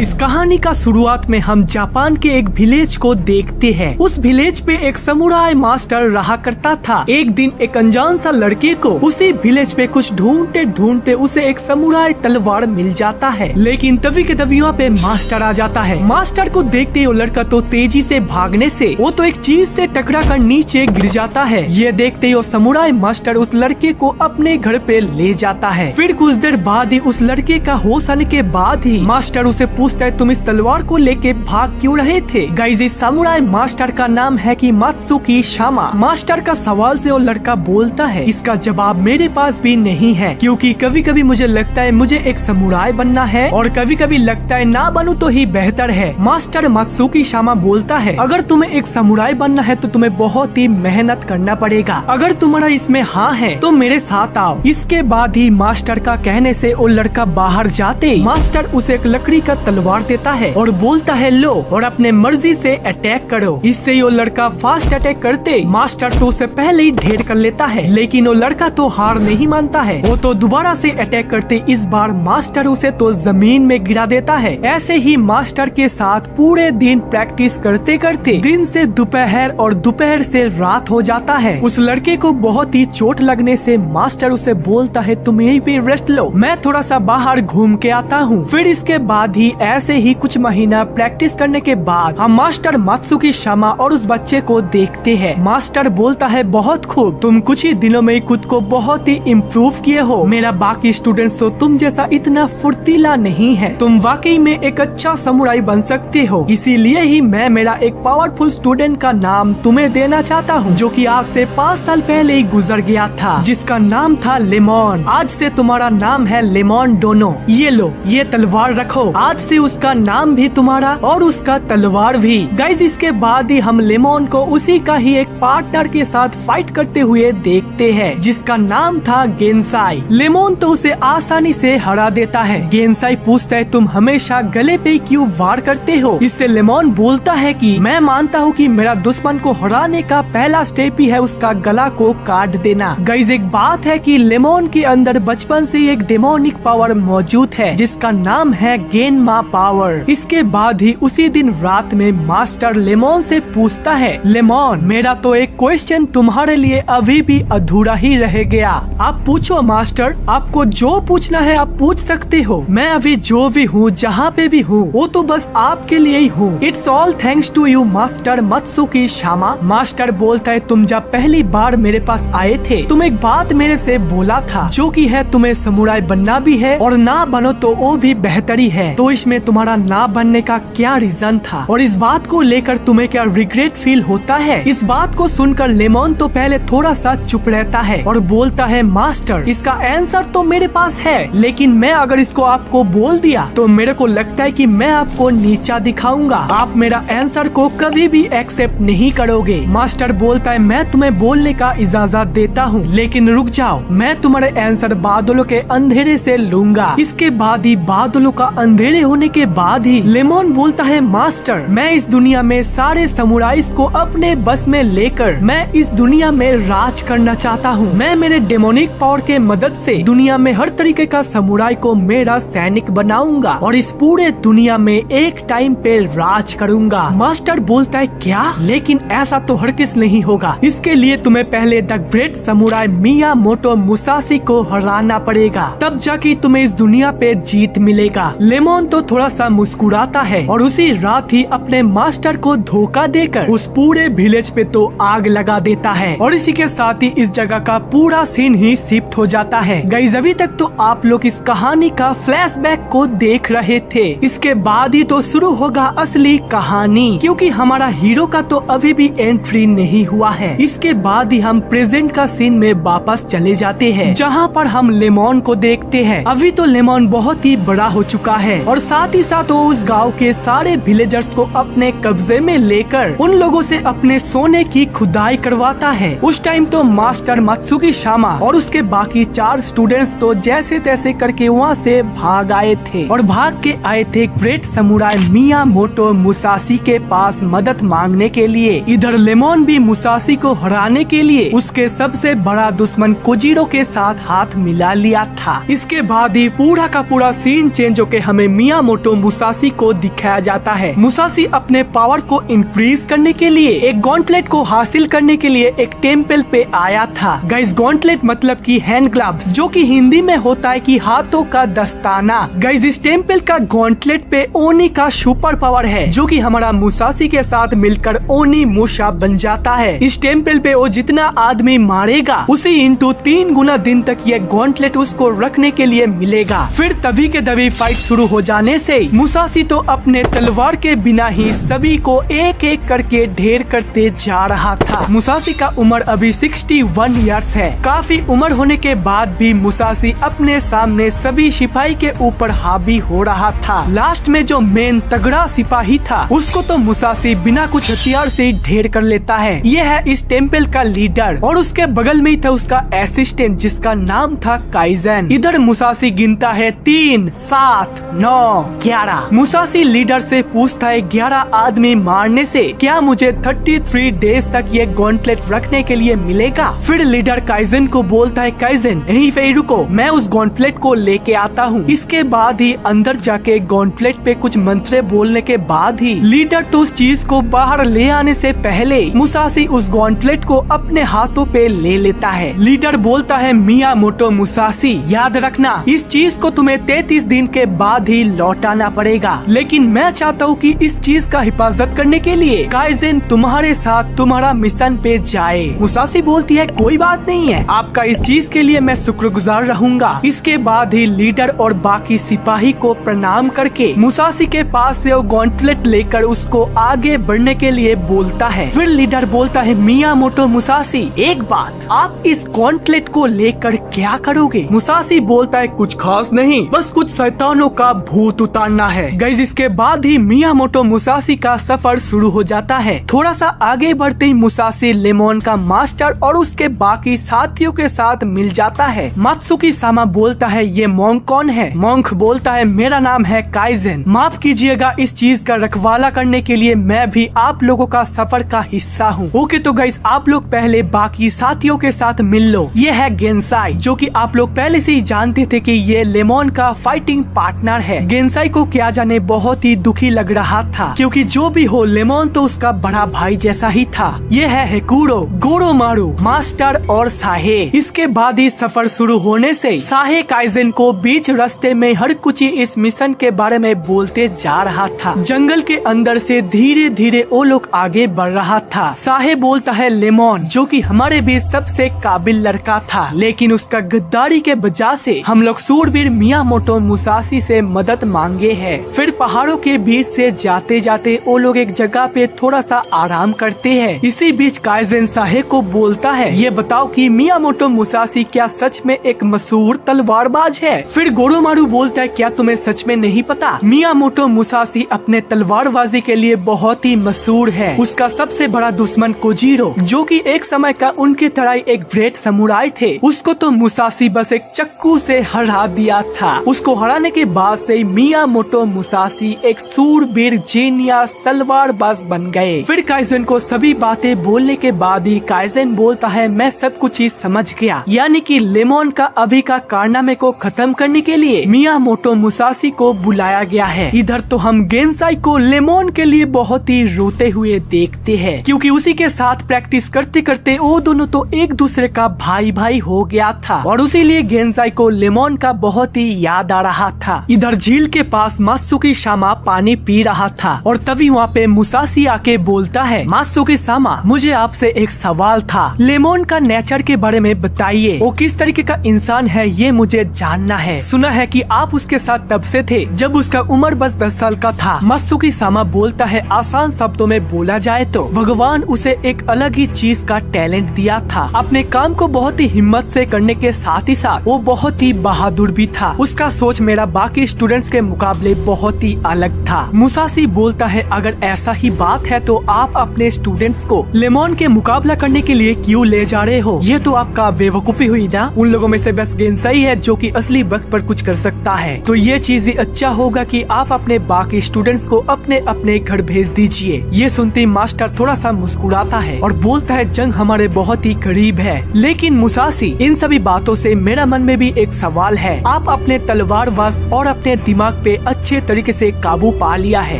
Guys कहानी का शुरुआत में हम जापान के एक विलेज को देखते हैं। उस विलेज पे एक समुराई मास्टर रहा करता था। एक दिन एक अनजान सा लड़के को उसी विलेज पे कुछ ढूंढते ढूंढते उसे एक समुराई तलवार मिल जाता है। लेकिन तभी के तभी वहाँ पे मास्टर आ जाता है। मास्टर को देखते ही वो लड़का तो तेजी से भागने से वो तो एक चीज से टकरा कर नीचे गिर जाता है। ये देखते ही वो समुराई मास्टर उस लड़के को अपने घर पे ले जाता है। फिर कुछ देर बाद ही उस लड़के का होश आने के बाद ही मास्टर उसे पूछता है तुम इस तलवार को लेके भाग क्यों रहे थे। गाइस इस समुराई मास्टर का नाम है कि मात्सुकी शामा। मास्टर का सवाल से वो लड़का बोलता है इसका जवाब मेरे पास भी नहीं है, क्योंकि कभी कभी मुझे लगता है मुझे एक समुराई बनना है और कभी कभी लगता है ना बनूं तो ही बेहतर है। मास्टर मात्सुकी शामा बोलता है अगर तुम्हें एक समुराई बनना है तो तुम्हें बहुत ही मेहनत करना पड़ेगा। अगर तुम्हारा इसमें हाँ है तो मेरे साथ आओ। इसके बाद ही मास्टर का कहने से वो लड़का बाहर जाते मास्टर उसे एक लकड़ी का तलवार देता है और बोलता है लो और अपने मर्जी से अटैक करो। इससे वो लड़का फास्ट अटैक करते मास्टर तो उसे पहले ही ढेर कर लेता है, लेकिन वो लड़का तो हार नहीं मानता है। वो तो दोबारा से अटैक करते इस बार मास्टर उसे तो जमीन में गिरा देता है। ऐसे ही मास्टर के साथ पूरे दिन प्रैक्टिस करते करते दिन से दोपहर और दोपहर से रात हो जाता है। उस लड़के को बहुत ही चोट लगने से मास्टर उसे बोलता है तुम यहीं पे रेस्ट लो, मैं थोड़ा सा बाहर घूम के आता हूँ। फिर इसके बाद ही ऐसे ही कुछ महीना प्रैक्टिस करने के बाद हम मास्टर मात्सुकी शामा और उस बच्चे को देखते हैं। मास्टर बोलता है बहुत खूब, तुम कुछ ही दिनों में खुद को बहुत ही इम्प्रूव किए हो। मेरा बाकी स्टूडेंट्स तो तुम जैसा इतना फुर्तीला नहीं है। तुम वाकई में एक अच्छा समुराई बन सकते हो। इसीलिए ही मैं मेरा एक पावरफुल स्टूडेंट का नाम तुम्हें देना चाहता हूँ, जो कि आज से 5 साल पहले ही गुजर गया था, जिसका नाम था लेमन। आज से तुम्हारा नाम है लेमन डोनो। ये लो ये तलवार रखो, आज से उसका नाम भी तुम्हारा और उसका तलवार भी। गाइस इसके बाद ही हम लेमन को उसी का ही एक पार्टनर के साथ फाइट करते हुए देखते हैं, जिसका नाम था गेंसाई। लेमन तो उसे आसानी से हरा देता है। गेंसाई पूछता है तुम हमेशा गले पे क्यों वार करते हो। इससे लेमन बोलता है कि मैं मानता हूँ कि मेरा दुश्मन को हराने का पहला स्टेप ही है उसका गला को काट देना। गाइस एक बात है कि लेमन के अंदर बचपन से एक डेमोनिक पावर मौजूद है, जिसका नाम है गेनमा पावर। इसके बाद ही उसी दिन रात में मास्टर लेमन से पूछता है लेमन मेरा तो एक क्वेश्चन तुम्हारे लिए अभी भी अधूरा ही रह गया। आप पूछो मास्टर, आपको जो पूछना है आप पूछ सकते हो। मैं अभी जो भी हूँ जहाँ पे भी हूँ वो तो बस आपके लिए ही हूँ। It's all thanks to you master Matsuki sama. Master बोलता है तुम जब पहली बार मेरे पास आए थे तुम एक बात मेरे से बोला था, जो कि है तुम्हें समुराई बनना भी है और ना बनो तो वो भी बेहतरी है। तो इसमें तुम्हारा ना बनने का क्या रीजन था और इस बात को लेकर तुम्हें क्या रिग्रेट फील होता है। इस बात को सुनकर लेमन तो पहले थोड़ा सा चुप रहता है और बोलता है मास्टर इसका आंसर तो मेरे पास है, लेकिन मैं अगर इसको आपको बोल दिया तो मेरे को लगता है कि मैं आपको नीचा दिखाऊंगा। आप मेरा आंसर को कभी भी एक्सेप्ट नहीं करोगे। मास्टर बोलता है मैं तुम्हें बोलने का इजाजत देता हूँ, लेकिन रुक जाओ, मैं तुम्हारे आंसर बादलों के अंधेरे से लूंगा। इसके बाद ही बादलों का अंधेरे होने के बाद ही लेमन बोलता है मास्टर मैं इस दुनिया में सारे समुराइज को अपने बस में लेकर मैं इस दुनिया में राज करना चाहता हूँ। मैं मेरे डेमोनिक पावर के मदद से दुनिया में हर तरीके का समुराई को मेरा सैनिक बनाऊंगा और इस पूरे दुनिया में एक टाइम पे राज करूंगा। मास्टर बोलता है क्या, लेकिन ऐसा तो हरगिज नहीं होगा। इसके लिए तुम्हें पहले the great samurai Miyamoto Musashi को हराना पड़ेगा, तब जाके तुम्हें इस दुनिया पे जीत मिलेगा। लेमन तो थोड़ा सा मुस्कुराता है और उसी रात ही अपने मास्टर को धोखा देकर उस पूरे विलेज पे तो आग लगा देता है और इसी के साथ ही इस जगह का पूरा सीन ही शिफ्ट हो जाता है। गाइस अभी तक तो आप लोग इस कहानी का फ्लैशबैक को देख रहे थे। इसके बाद ही तो शुरू होगा असली कहानी, क्योंकि हमारा हीरो का तो अभी भी एंट्री नहीं हुआ है। इसके बाद ही हम प्रेजेंट का सीन में वापस चले जाते हैं, जहाँ पर हम लेमन को देखते हैं। अभी तो लेमन बहुत ही बड़ा हो चुका है और साथ ही साथ वो उस गाँव के सारे विलेजर्स को अपने कब्जे में लेकर उन लोगों से अपने सोने की खुदाई करवाता है। उस टाइम तो मास्टर मात्सुकी शामा और उसके बाकी 4 स्टूडेंट्स तो जैसे तैसे करके वहाँ से भाग आए थे और भाग के आए थे ग्रेट समुराई मियामोटो मुसाशी के पास मदद मांगने के लिए। इधर लेमन भी मुसाशी को हराने के लिए उसके सबसे बड़ा दुश्मन कोजिरो के साथ हाथ मिला लिया था। इसके बाद ही पूरा का पूरा सीन चेंज होके हमें मियामोटो मियामोटो मुसाशी को दिखाया जाता है। मुसाशी अपने पावर को इंक्रीज करने के लिए एक गॉन्टलेट को हासिल करने के लिए एक टेम्पल पे आया था। गाइस गॉन्टलेट मतलब कि हैंड ग्लव्स, जो कि हिंदी में होता है कि हाथों का दस्ताना। गाइस इस टेम्पल का गॉन्टलेट पे ओनी का सुपर पावर है, जो कि हमारा मुसाशी के साथ मिलकर ओनी मूसा बन जाता है। इस टेम्पल पे वो जितना आदमी मारेगा उसे इंटू 3 गुना दिन तक ये गॉन्टलेट उसको रखने के लिए मिलेगा। फिर तभी के तभी फाइट शुरू हो जाने से मुसाशी तो अपने तलवार के बिना ही सभी को एक एक करके ढेर करते जा रहा था। मुसाशी का उम्र अभी 61 इयर्स है। काफी उम्र होने के बाद भी मुसाशी अपने सामने सभी सिपाही के ऊपर हावी हो रहा था। लास्ट में जो मेन तगड़ा सिपाही था उसको तो मुसाशी बिना कुछ हथियार से ढेर कर लेता है। ये है इस टेम्पल का लीडर और उसके बगल में ही था उसका असिस्टेंट जिसका नाम था काइजन। इधर मुसाशी गिनता है 3, 7, 9, 11। मुसाशी लीडर से पूछता है 11 आदमी मारने से क्या मुझे 33 डेज तक ये गॉन्टलेट रखने के लिए मिलेगा? फिर लीडर काइजन को बोलता है काइजन यहीं पे रुको, मैं उस गॉन्टलेट को लेके आता हूँ। इसके बाद ही अंदर जाके गॉन्टलेट पे कुछ मंत्र बोलने के बाद ही लीडर तो उस चीज को बाहर ले आने से पहले मुसाशी उस गॉन्टलेट को अपने हाथों पे ले लेता है। लीडर बोलता है मियामोटो मुसाशी याद रखना इस चीज को तुम्हें 33 दिन के बाद ही लौटाना पड़ेगा, लेकिन मैं चाहता हूँ कि इस चीज का हिफाजत करने के लिए काइजन तुम्हारे साथ तुम्हारा मिशन पे जाए। मुसाशी बोलती है कोई बात नहीं है, आपका इस चीज के लिए मैं शुक्रगुजार रहूंगा। इसके बाद ही लीडर और बाकी सिपाही को प्रणाम करके मुसाशी के पास से वो गॉन्टलेट लेकर उसको आगे बढ़ने के लिए बोलता है। फिर लीडर बोलता है मियामोटो मुसाशी एक बात, आप इस गॉन्टलेट को लेकर क्या करोगे? मुसाशी बोलता है कुछ खास नहीं, बस कुछ शैतानों का भूत उतारना है। गाइस इसके बाद ही मियामोटो मुसाशी का सफर शुरू हो जाता है। थोड़ा सा आगे बढ़ते ही मुसाशी लेमन का मास्टर और उसके बाकी साथियों के साथ मिल जाता है। मात्सुकी सामा बोलता है ये मॉन्क कौन है? मॉन्क बोलता है मेरा नाम है काइजन, माफ कीजिएगा इस चीज का रखवाला करने के लिए मैं भी आप लोगों का सफर का हिस्सा हूँ। ओके तो गाइस आप लोग पहले बाकी साथियों के साथ मिल लो। ये है गेंसाई, जो कि आप लोग पहले से ही जानते थे कि ये लेमन का फाइटिंग पार्टनर है। गेंसाई को क्या जाने बहुत ही दुखी लग रहा था, क्योंकि जो भी हो लेमन तो उसका बड़ा भाई जैसा ही था। ये है हेकुरो, गोरोमारू, मास्टर और साहे। इसके बाद ही सफर शुरू होने से साहे काइजन को बीच रास्ते में हर कुछ इस मिशन के बारे में बोलते जा रहा था। जंगल के अंदर से धीरे धीरे वो लोग आगे बढ़ रहा था। साहे बोलता है लेमन, जो कि हमारे बीच सबसे काबिल लड़का था, लेकिन उसका गद्दारी के वजह से हम लोग सूरवीर मियामोटो मुसाशी से मदद मांगे हैं। फिर पहाड़ों के बीच से जाते जाते वो लोग एक जगह पे थोड़ा सा आराम करते हैं। इसी बीच काइजन साहे को बोलता है ये बताओ कि मियामोटो मुसाशी क्या सच में एक मशहूर तलवारबाज है? फिर गोरोमारू बोलता है क्या तुम्हें सच में नहीं पता? मियामोटो मुसाशी अपने तलवारबाजी के लिए बहुत ही मशहूर है। उसका सबसे बड़ा दुश्मन कोजीरो, जो कि एक समय का उनके तरह एक ग्रेट समुराई थे, उसको तो मुसाशी बस एक चक्कू से हरा दिया था। उसको हराने के बाद से मियामोटो मुसाशी एक सूरवीर जीनियस तलवारबाज बन गए। फिर काइजन को सभी बातें बोलने के बाद ही काइजन बोलता है मैं सब कुछ ही समझ गया, यानी कि लेमन का अभी का कारनामे को खत्म करने के लिए मियामोटो मुसाशी को बुलाया गया है। इधर तो हम गेंसाई को लेमन के लिए बहुत ही रोते हुए देखते हैं, क्योंकि उसी के साथ प्रैक्टिस करते करते वो दोनों तो एक दूसरे का भाई भाई हो गया था और उसीलिए गेंसाई को लेमन का बहुत ही याद आ रहा था। इधर झील के पास मात्सुकी सामा पानी पी रहा था और तभी वहाँ पे मुसाशी आके बोलता है मात्सुकी सामा मुझे आपसे एक सवाल था, लेमन का नेचर के बारे में बताइए, वो किस तरीके का इंसान है ये मुझे जानना है। सुना है कि आप उसके साथ तब से थे जब उसका उम्र बस 10 साल का था। मात्सुकी सामा बोलता है आसान शब्दों में बोला जाए तो भगवान उसे एक अलग ही चीज का टैलेंट दिया था। अपने काम को बहुत ही हिम्मत से करने के साथ ही साथ वो बहुत ही बहादुर भी था। उसका सोच मेरा बाकी स्टूडेंट्स के मुकाबले बहुत ही अलग था। मुसाशी बोलता है अगर ऐसा ही बात है तो आप अपने स्टूडेंट्स को लेमन के मुकाबला करने के लिए क्यों ले जा रहे हो? ये तो आपका बेवकूफी हुई ना। उन लोगों में से बस गेंसाई है जो कि असली वक्त पर कुछ कर सकता है, तो ये चीज ही अच्छा होगा कि आप अपने बाकी स्टूडेंट्स को अपने अपने घर भेज दीजिए। ये सुनते मास्टर थोड़ा सा मुस्कुराता है और बोलता है जंग हमारे बहुत ही करीब है। लेकिन मुसाशी इन सभी बातों से मेरा मन में भी एक सवाल है, आप अपने तलवारबाज और अपने दिमाग आग पे अच्छे तरीके से काबू पा लिया है।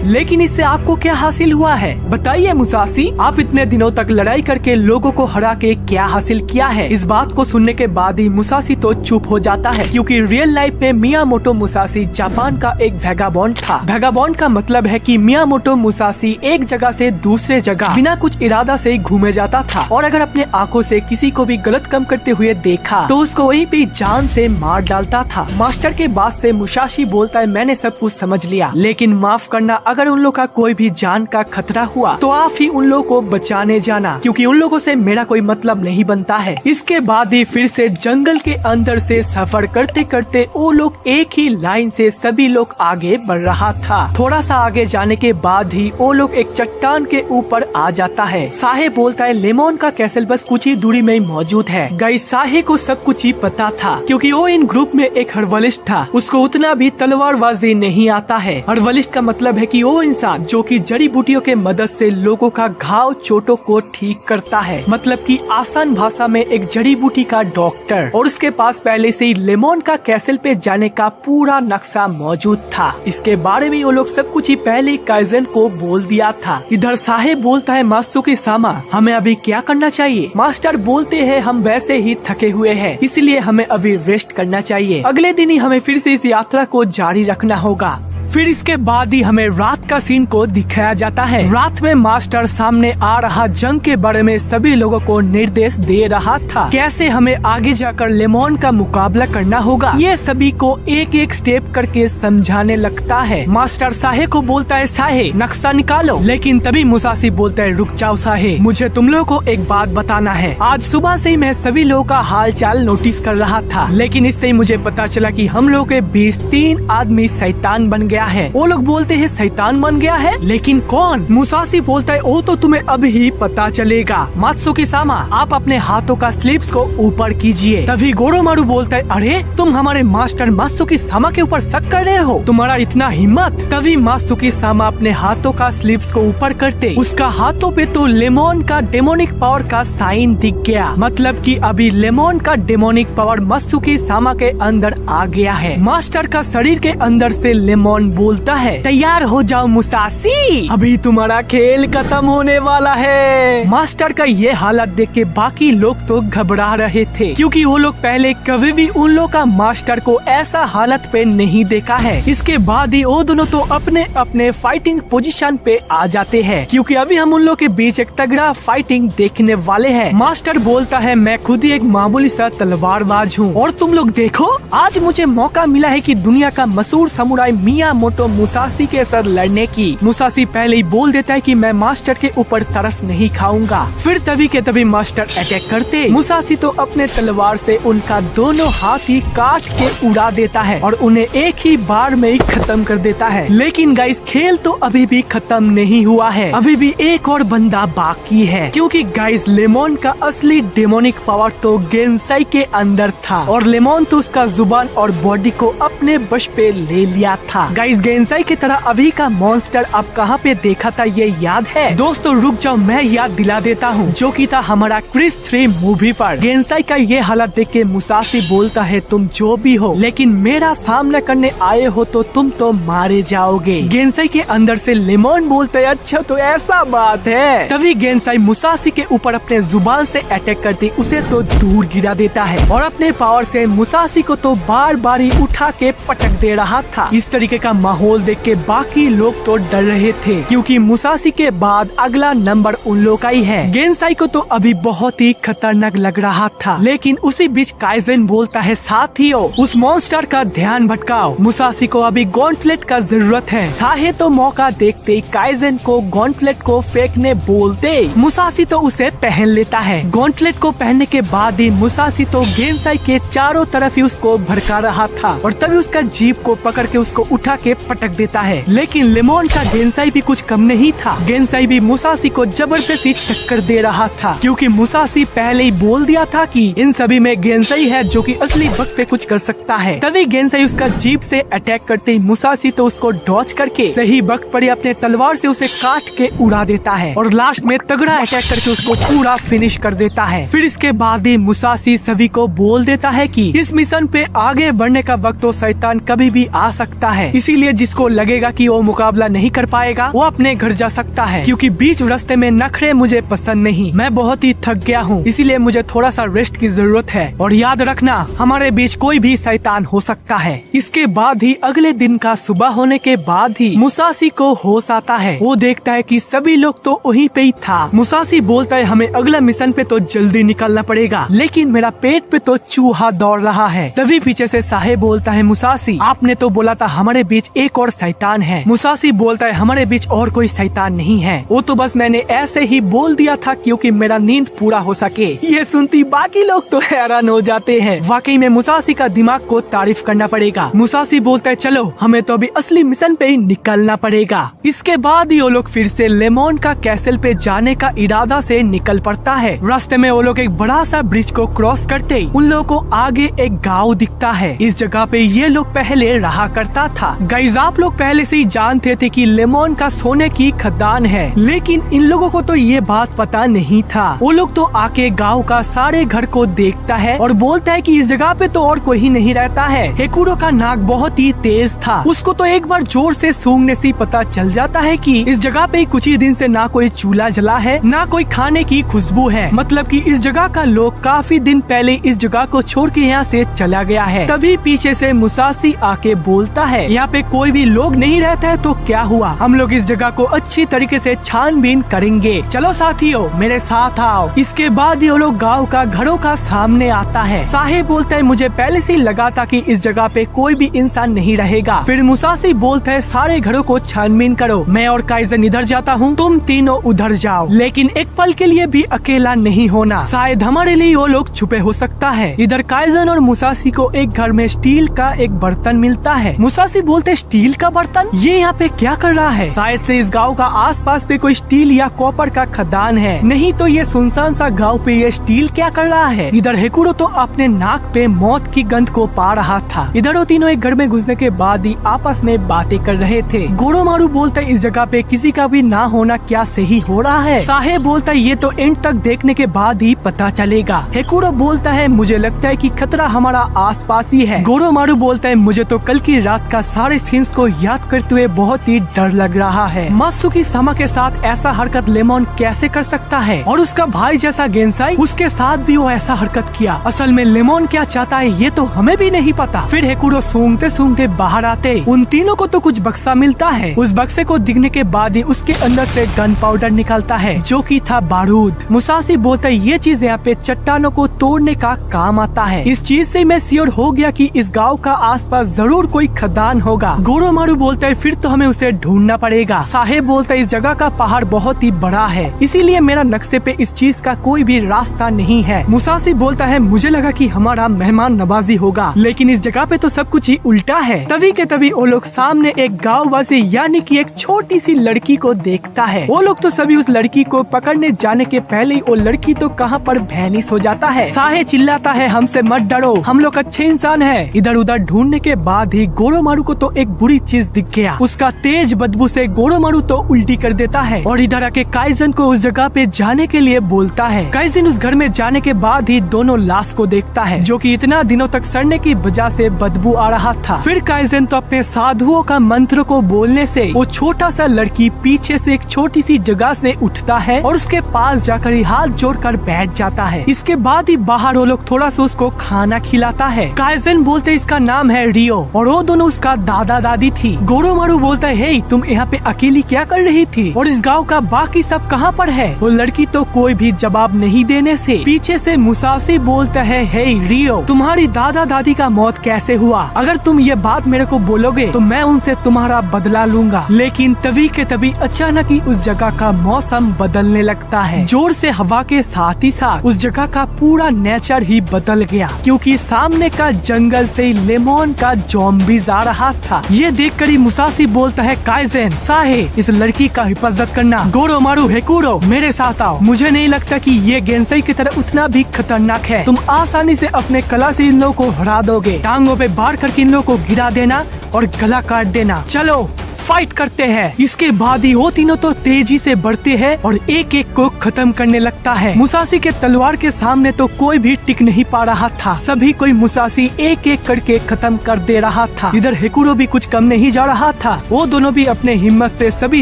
लेकिन इससे आपको क्या हासिल हुआ है बताइए मुसाशी, आप इतने दिनों तक लड़ाई करके लोगों को हरा के क्या हासिल किया है? इस बात को सुनने के बाद ही मुसाशी तो चुप हो जाता है, क्योंकि रियल लाइफ में मियामोटो मुसाशी जापान का एक वैगाबॉन्ड था। वैगाबॉन्ड का मतलब है कि मियामोटो मुसाशी एक जगह से दूसरे जगह बिना कुछ इरादा से घूमे जाता था, और अगर अपने आंखों से किसी को भी गलत काम करते हुए देखा तो उसको वहीं पे जान से मार डालता था। मास्टर के बात से मुसाशी बोलता है, मैंने सब कुछ समझ लिया, लेकिन माफ करना, अगर उन लोगों का कोई भी जान का खतरा हुआ तो आप ही उन लोगों को बचाने जाना, क्योंकि उन लोगों से मेरा कोई मतलब नहीं बनता है। इसके बाद ही फिर से जंगल के अंदर से सफर करते करते वो लोग एक ही लाइन से सभी लोग आगे बढ़ रहा था। थोड़ा सा आगे जाने के बाद ही वो लोग एक चट्टान के ऊपर आ जाता है। साहे बोलता है, लेमन का कैसल बस कुछ ही दूरी में मौजूद है। गाइस, साहे को सब कुछ ही पता था, क्योंकि वो इन ग्रुप में एक हर्बलिस्ट था। उसको उतना भी तलवारबाजी नहीं आता है। हर्बलिस्ट का मतलब है कि वो इंसान जो कि जड़ी बूटियों के मदद से लोगों का घाव चोटों को ठीक करता है, मतलब कि आसान भाषा में एक जड़ी बूटी का डॉक्टर। और उसके पास पहले से ही लेमन का कैसल पे जाने का पूरा नक्शा मौजूद था। इसके बारे में वो लोग सब कुछ ही पहले काइजन को बोल दिया था। इधर साहेब बोलता है, मात्सुकी सामा, हमें अभी क्या करना चाहिए? मास्टर बोलते हैं, हम वैसे ही थके हुए हैं, इसलिए हमें अभी रेस्ट करना चाहिए। अगले दिन ही हमें फिर से इस यात्रा को जारी रखना होगा। फिर इसके बाद ही हमें रात का सीन को दिखाया जाता है। रात में मास्टर सामने आ रहा जंग के बारे में सभी लोगों को निर्देश दे रहा था, कैसे हमें आगे जाकर लेमन का मुकाबला करना होगा। ये सभी को एक एक स्टेप करके समझाने लगता है। मास्टर साहे को बोलता है, साहे नक्शा निकालो, लेकिन तभी मुसाशी बोलता है, रुक जाओ साहे, मुझे तुम लोगों को एक बात बताना है। आज सुबह से ही मैं सभी लोगों का हाल चाल नोटिस कर रहा था, लेकिन इससे ही मुझे पता चला कि हम लोगों के बीच 3 आदमी शैतान बन गया है। वो लोग बोलते हैं शैतान बन गया है, लेकिन कौन? मुसाशी बोलता है, वो तो तुम्हें अभी ही पता चलेगा। मात्सुकी सामा, आप अपने हाथों का स्लीव्स को ऊपर कीजिए। तभी गोरोमारू बोलता है, अरे तुम हमारे मास्टर मात्सुकी सामा के ऊपर शक कर रहे हो? तुम्हारा इतना हिम्मत? तभी मात्सुकी सामा अपने हाथों का स्लीव्स को ऊपर करते उसका हाथों पे तो लेमन का डेमोनिक पावर का साइन दिख गया, मतलब कि अभी लेमन का डेमोनिक पावर मात्सुकी सामा के अंदर आ गया है। मास्टर का शरीर के अंदर से लेमन बोलता है, तैयार हो जाओ मुसाशी, अभी तुम्हारा खेल खत्म होने वाला है। मास्टर का ये हालत देख के बाकी लोग तो घबरा रहे थे, क्योंकि वो लोग पहले कभी भी उन लोग का मास्टर को ऐसा हालत पे नहीं देखा है। इसके बाद ही वो दोनों तो अपने अपने फाइटिंग पोजीशन पे आ जाते हैं, क्योंकि अभी हम उन लोग के बीच एक तगड़ा फाइटिंग देखने वाले हैं। मास्टर बोलता है, मैं खुद ही एक मामूली सा तलवारबाज हूँ, और तुम लोग देखो, आज मुझे मौका मिला है कि दुनिया का मशहूर समुराई मियामोटो मुसाशी के साथ लड़ने की। मुसाशी पहले ही बोल देता है कि मैं मास्टर के ऊपर तरस नहीं खाऊंगा। फिर तभी के तभी मास्टर अटैक करते। मुसाशी तो अपने तलवार से उनका दोनों हाथ ही काट के उड़ा देता है और उन्हें एक ही बार में ही खत्म कर देता है। लेकिन गाइस, खेल तो अभी भी खत्म नहीं हुआ है, अभी भी एक और बंदा बाकी है, क्योंकि गाइस लेमन का असली डेमोनिक पावर तो गेंसाई के अंदर था, और लेमन तो उसका जुबान और बॉडी को अपने बश पे ले लिया था। गाइस, गेंसाई की तरह अभी का मॉन्स्टर अब कहाँ पे देखा था ये याद है? दोस्तों रुक जाओ, मैं याद दिला देता हूँ, जो कि था हमारा क्रिस 3 मूवी पर। गेंसाई का ये हालत देख के मुसाशी बोलता है, तुम जो भी हो, लेकिन मेरा सामना करने आए हो तो तुम तो मारे जाओगे। गेंसाई के अंदर से लेमन बोलता है, अच्छा तो ऐसा बात है। तभी गेंसाई मुसाशी के ऊपर अपने जुबान से अटैक करती उसे तो दूर गिरा देता है, और अपने पावर से मुसाशी को तो बार बार ही उठा के पटक दे रहा था। इस तरीके का माहौल देख के बाकी लोग तो डर रहे थे, क्योंकि मुसाशी के बाद अगला नंबर उन लोग का ही है। गेंसाई को तो अभी बहुत ही खतरनाक लग रहा था, लेकिन उसी बीच काइजन बोलता है, साथियों उस मॉन्स्टर का ध्यान भटकाओ, मुसाशी को अभी गॉन्टलेट का जरूरत है। साहे तो मौका देखते काइजन को गॉन्टलेट को फेंकने बोलते, मुसाशी तो उसे पहन लेता है। गॉन्टलेट को पहनने के बाद ही मुसाशी तो गेंसाई के चारों तरफ ही उसको भड़का रहा था, और तभी उसका जीप को पकड़ के उसको उठा के पटक देता है। लेकिन लेमन का गेंसाई भी कुछ कम नहीं था, गेंसाई भी मुसाशी को जबरदस्ती टक्कर दे रहा था, क्योंकि मुसाशी पहले ही बोल दिया था कि इन सभी में गेंसाई है जो कि असली वक्त पे कुछ कर सकता है। तभी गेंसाई उसका जीप से अटैक करते ही मुसाशी तो उसको डॉच करके सही वक्त पर ही अपने तलवार से उसे काट के उड़ा देता है, और लास्ट में तगड़ा अटैक करके उसको पूरा फिनिश कर देता है। फिर इसके बाद ही मुसाशी सभी को बोल देता है कि इस मिशन पे आगे बढ़ने का वक्त तो शैतान कभी भी आ सकता है, इसीलिए जिसको लगेगा कि वो मुकाबला नहीं कर पाएगा वो अपने घर जा सकता है, क्योंकि बीच रास्ते में नखरे मुझे पसंद नहीं। मैं बहुत ही थक गया हूँ, इसीलिए मुझे थोड़ा सा रेस्ट की जरूरत है। और याद रखना, हमारे बीच कोई भी शैतान हो सकता है। इसके बाद ही अगले दिन का सुबह होने के बाद ही मुसाशी को होश आता है। वो देखता है कि सभी लोग तो वहीं पे ही था। मुसाशी बोलता है हमें अगला मिशन पे तो जल्दी निकलना पड़ेगा, लेकिन मेरा पेट पे तो चूहा दौड़ रहा है। तभी पीछे से साहेब बोलता है मुसाशी आपने तो बोला था हमारे बीच एक और शैतान है। मुसाशी बोलता है हमारे बीच और कोई शैतान नहीं है, वो तो बस मैंने ऐसे ही बोल दिया था क्योंकि मेरा नींद पूरा हो सके। ये सुनती बाकी लोग तो हैरान हो जाते हैं। वाकई में मुसाशी का दिमाग को तारीफ करना पड़ेगा। मुसाशी बोलता है चलो हमें तो अभी असली मिशन पे ही निकलना पड़ेगा। इसके बाद ही वो लोग फिर से लेमन का कैसल पे जाने का इरादा से निकल पड़ता है। रास्ते में वो लोग एक बड़ा सा ब्रिज को क्रॉस करते ही उन लोगों को आगे एक गाँव दिखता है। इस जगह पे ये लोग पहले रहा करता था। गाइस आप लोग पहले से ही जानते थे कि लेमन का सोने की खदान है, लेकिन इन लोगों को तो ये बात पता नहीं था। वो लोग तो आके गांव का सारे घर को देखता है और बोलता है कि इस जगह पे तो और कोई नहीं रहता है। हेकुरो का नाक बहुत ही तेज था, उसको तो एक बार जोर से सूंघने से पता चल जाता है कि इस जगह पे कुछ ही दिन से ना कोई चूल्हा जला है ना कोई खाने की खुशबू है। मतलब कि इस जगह का लोग काफी दिन पहले इस जगह को छोड़ के यहाँ से चला गया है। तभी पीछे से मुसाशी आके बोलता है यहाँ पे कोई भी लोग नहीं रहता है तो क्या हुआ, हम लोग इस जगह को अच्छी तरीके से छानबीन करेंगे, चलो साथियों मेरे साथ आओ। इसके बाद ये लोग गांव का घरों का सामने आता है। साहेब बोलता है मुझे पहले से ही लगा था कि इस जगह पे कोई भी इंसान नहीं रहेगा। फिर मुसाशी बोलता है सारे घरों को छानबीन करो, मैं और काइजन इधर जाता हूँ, तुम तीनों उधर जाओ, लेकिन एक पल के लिए भी अकेला नहीं होना, शायद हमारे लिए वो लोग छुपे हो सकता है। इधर काइजन और मुसाशी को एक घर में स्टील का एक बर्तन मिलता है। मुसाशी बोलते स्टील का बर्तन, ये यहाँ पे क्या कर रहा है? शायद से इस गाँव का आसपास पे कोई स्टील या कॉपर का खदान है, नहीं तो ये सुनसान सा गाँव पे ये स्टील क्या कर रहा है? इधर हेकुरो तो अपने नाक पे मौत की गंध को पा रहा था। इधर वो तीनों एक घर में घुसने के बाद ही आपस में बातें कर रहे थे। गोरोमारू बोलता है इस जगह पे किसी का भी ना होना क्या सही हो रहा है? साहेब बोलता है ये तो एंड तक देखने के बाद ही पता चलेगा। हेकुरो बोलता है मुझे लगता है कि खतरा हमारा आसपास ही है। गोरोमारू बोलता है मुझे तो कल की रात का सारे सीन्स को याद करते हुए बहुत ही डर लग रहा है। मात्सुकी सामा के साथ ऐसा हरकत लेमन कैसे कर सकता है? और उसका भाई जैसा गेंसाई, उसके साथ भी वो ऐसा हरकत किया। असल में लेमन क्या चाहता है ये तो हमें भी नहीं पता। फिर हेकुरो सूंघते सूंघते बाहर आते उन तीनों को तो कुछ बक्सा मिलता है। उस बक्से को दिखने के बाद ही उसके अंदर से गन पाउडर निकलता है जो कि था बारूद। मुसाशी बोलता है ये चीज यहाँ पे चट्टानों को तोड़ने का काम आता है। इस चीज से मैं श्योर हो गया कि इस गाँव का आसपास जरूर कोई खदान होगा। गोरोमारू बोलता है फिर तो हमें उसे ढूंढना पड़ेगा। साहेब बोलता है इस जगह का पहाड़ बहुत ही बड़ा है, इसीलिए मेरा नक्शे पे इस चीज का कोई भी रास्ता नहीं है। मुसाशी बोलता है मुझे लगा कि हमारा मेहमान नवाजी होगा, लेकिन इस जगह पे तो सब कुछ ही उल्टा है। तभी के तभी वो लोग सामने एक गाँव वासी यानी कि एक छोटी सी लड़की को देखता है। वो लोग तो सभी उस लड़की को पकड़ने जाने के पहले ही वो लड़की तो कहाँ पर भैनिस हो जाता है। साहे चिल्लाता है हमसे मत डरो, हम लोग अच्छे इंसान हैं। इधर उधर ढूंढने के बाद ही गोरोमारू को तो एक बुरी चीज दिख गया। उसका तेज बदबू से गोरोमारू तो उल्टी कर देता है और इधर आके काइजन को उस जगह पे जाने के लिए बोलता है। काइजन उस घर में जाने के बाद ही दोनों लाश को देखता है जो कि इतना दिनों तक सड़ने की वजह से बदबू आ रहा था। फिर काइजन तो अपने साधुओं का मंत्र को बोलने से वो छोटा सा लड़की पीछे से एक छोटी सी जगह से उठता है और उसके पास जाकर ही हाथ जोड़कर बैठ जाता है। इसके बाद ही बाहर वो लोग थोड़ा सा उसको खाना खिलाता है। काइजन बोलते इसका नाम है रियो और वो दोनों उसका दादा दादी थी। गोरोमारू बोलता है हे तुम यहाँ पे अकेली क्या कर रही थी और इस गाँव का बाकी सब कहाँ पर है? वो लड़की तो कोई भी जवाब नहीं देने से पीछे से मुसाशी बोलता है हे रियो तुम्हारी दादा दादी का मौत कैसे हुआ? अगर तुम ये बात मेरे को बोलोगे तो मैं उनसे तुम्हारा बदला लूंगा। लेकिन तभी के तभी अचानक ही उस जगह का मौसम बदलने लगता है। जोर से हवा के साथ ही साथ उस जगह का पूरा नेचर ही बदल गया, क्योंकि सामने का जंगल से लेमन का ज़ॉम्बीज़ आ रहा था। ये देखकर ही मुसाशी बोलता है काइजन साहे इस लड़की का हिफाजत करना। गोरोमारू हेकुरो मेरे साथ आओ, मुझे नहीं लगता कि ये गेंसाई की तरह उतना भी खतरनाक है। तुम आसानी से अपने कला से इन लोगों को हरा दोगे। टांगों पे बार करके इन लोगों को गिरा देना और गला काट देना। चलो फाइट करते हैं। इसके बाद ही वो तीनों तो तेजी से बढ़ते हैं और एक एक को खत्म करने लगता है। मुसाशी के तलवार के सामने तो कोई भी टिक नहीं पा रहा था। सभी कोई मुसाशी एक एक करके खत्म कर दे रहा था। इधर हेकुरो भी कुछ कम नहीं जा रहा था। वो दोनों भी अपने हिम्मत से सभी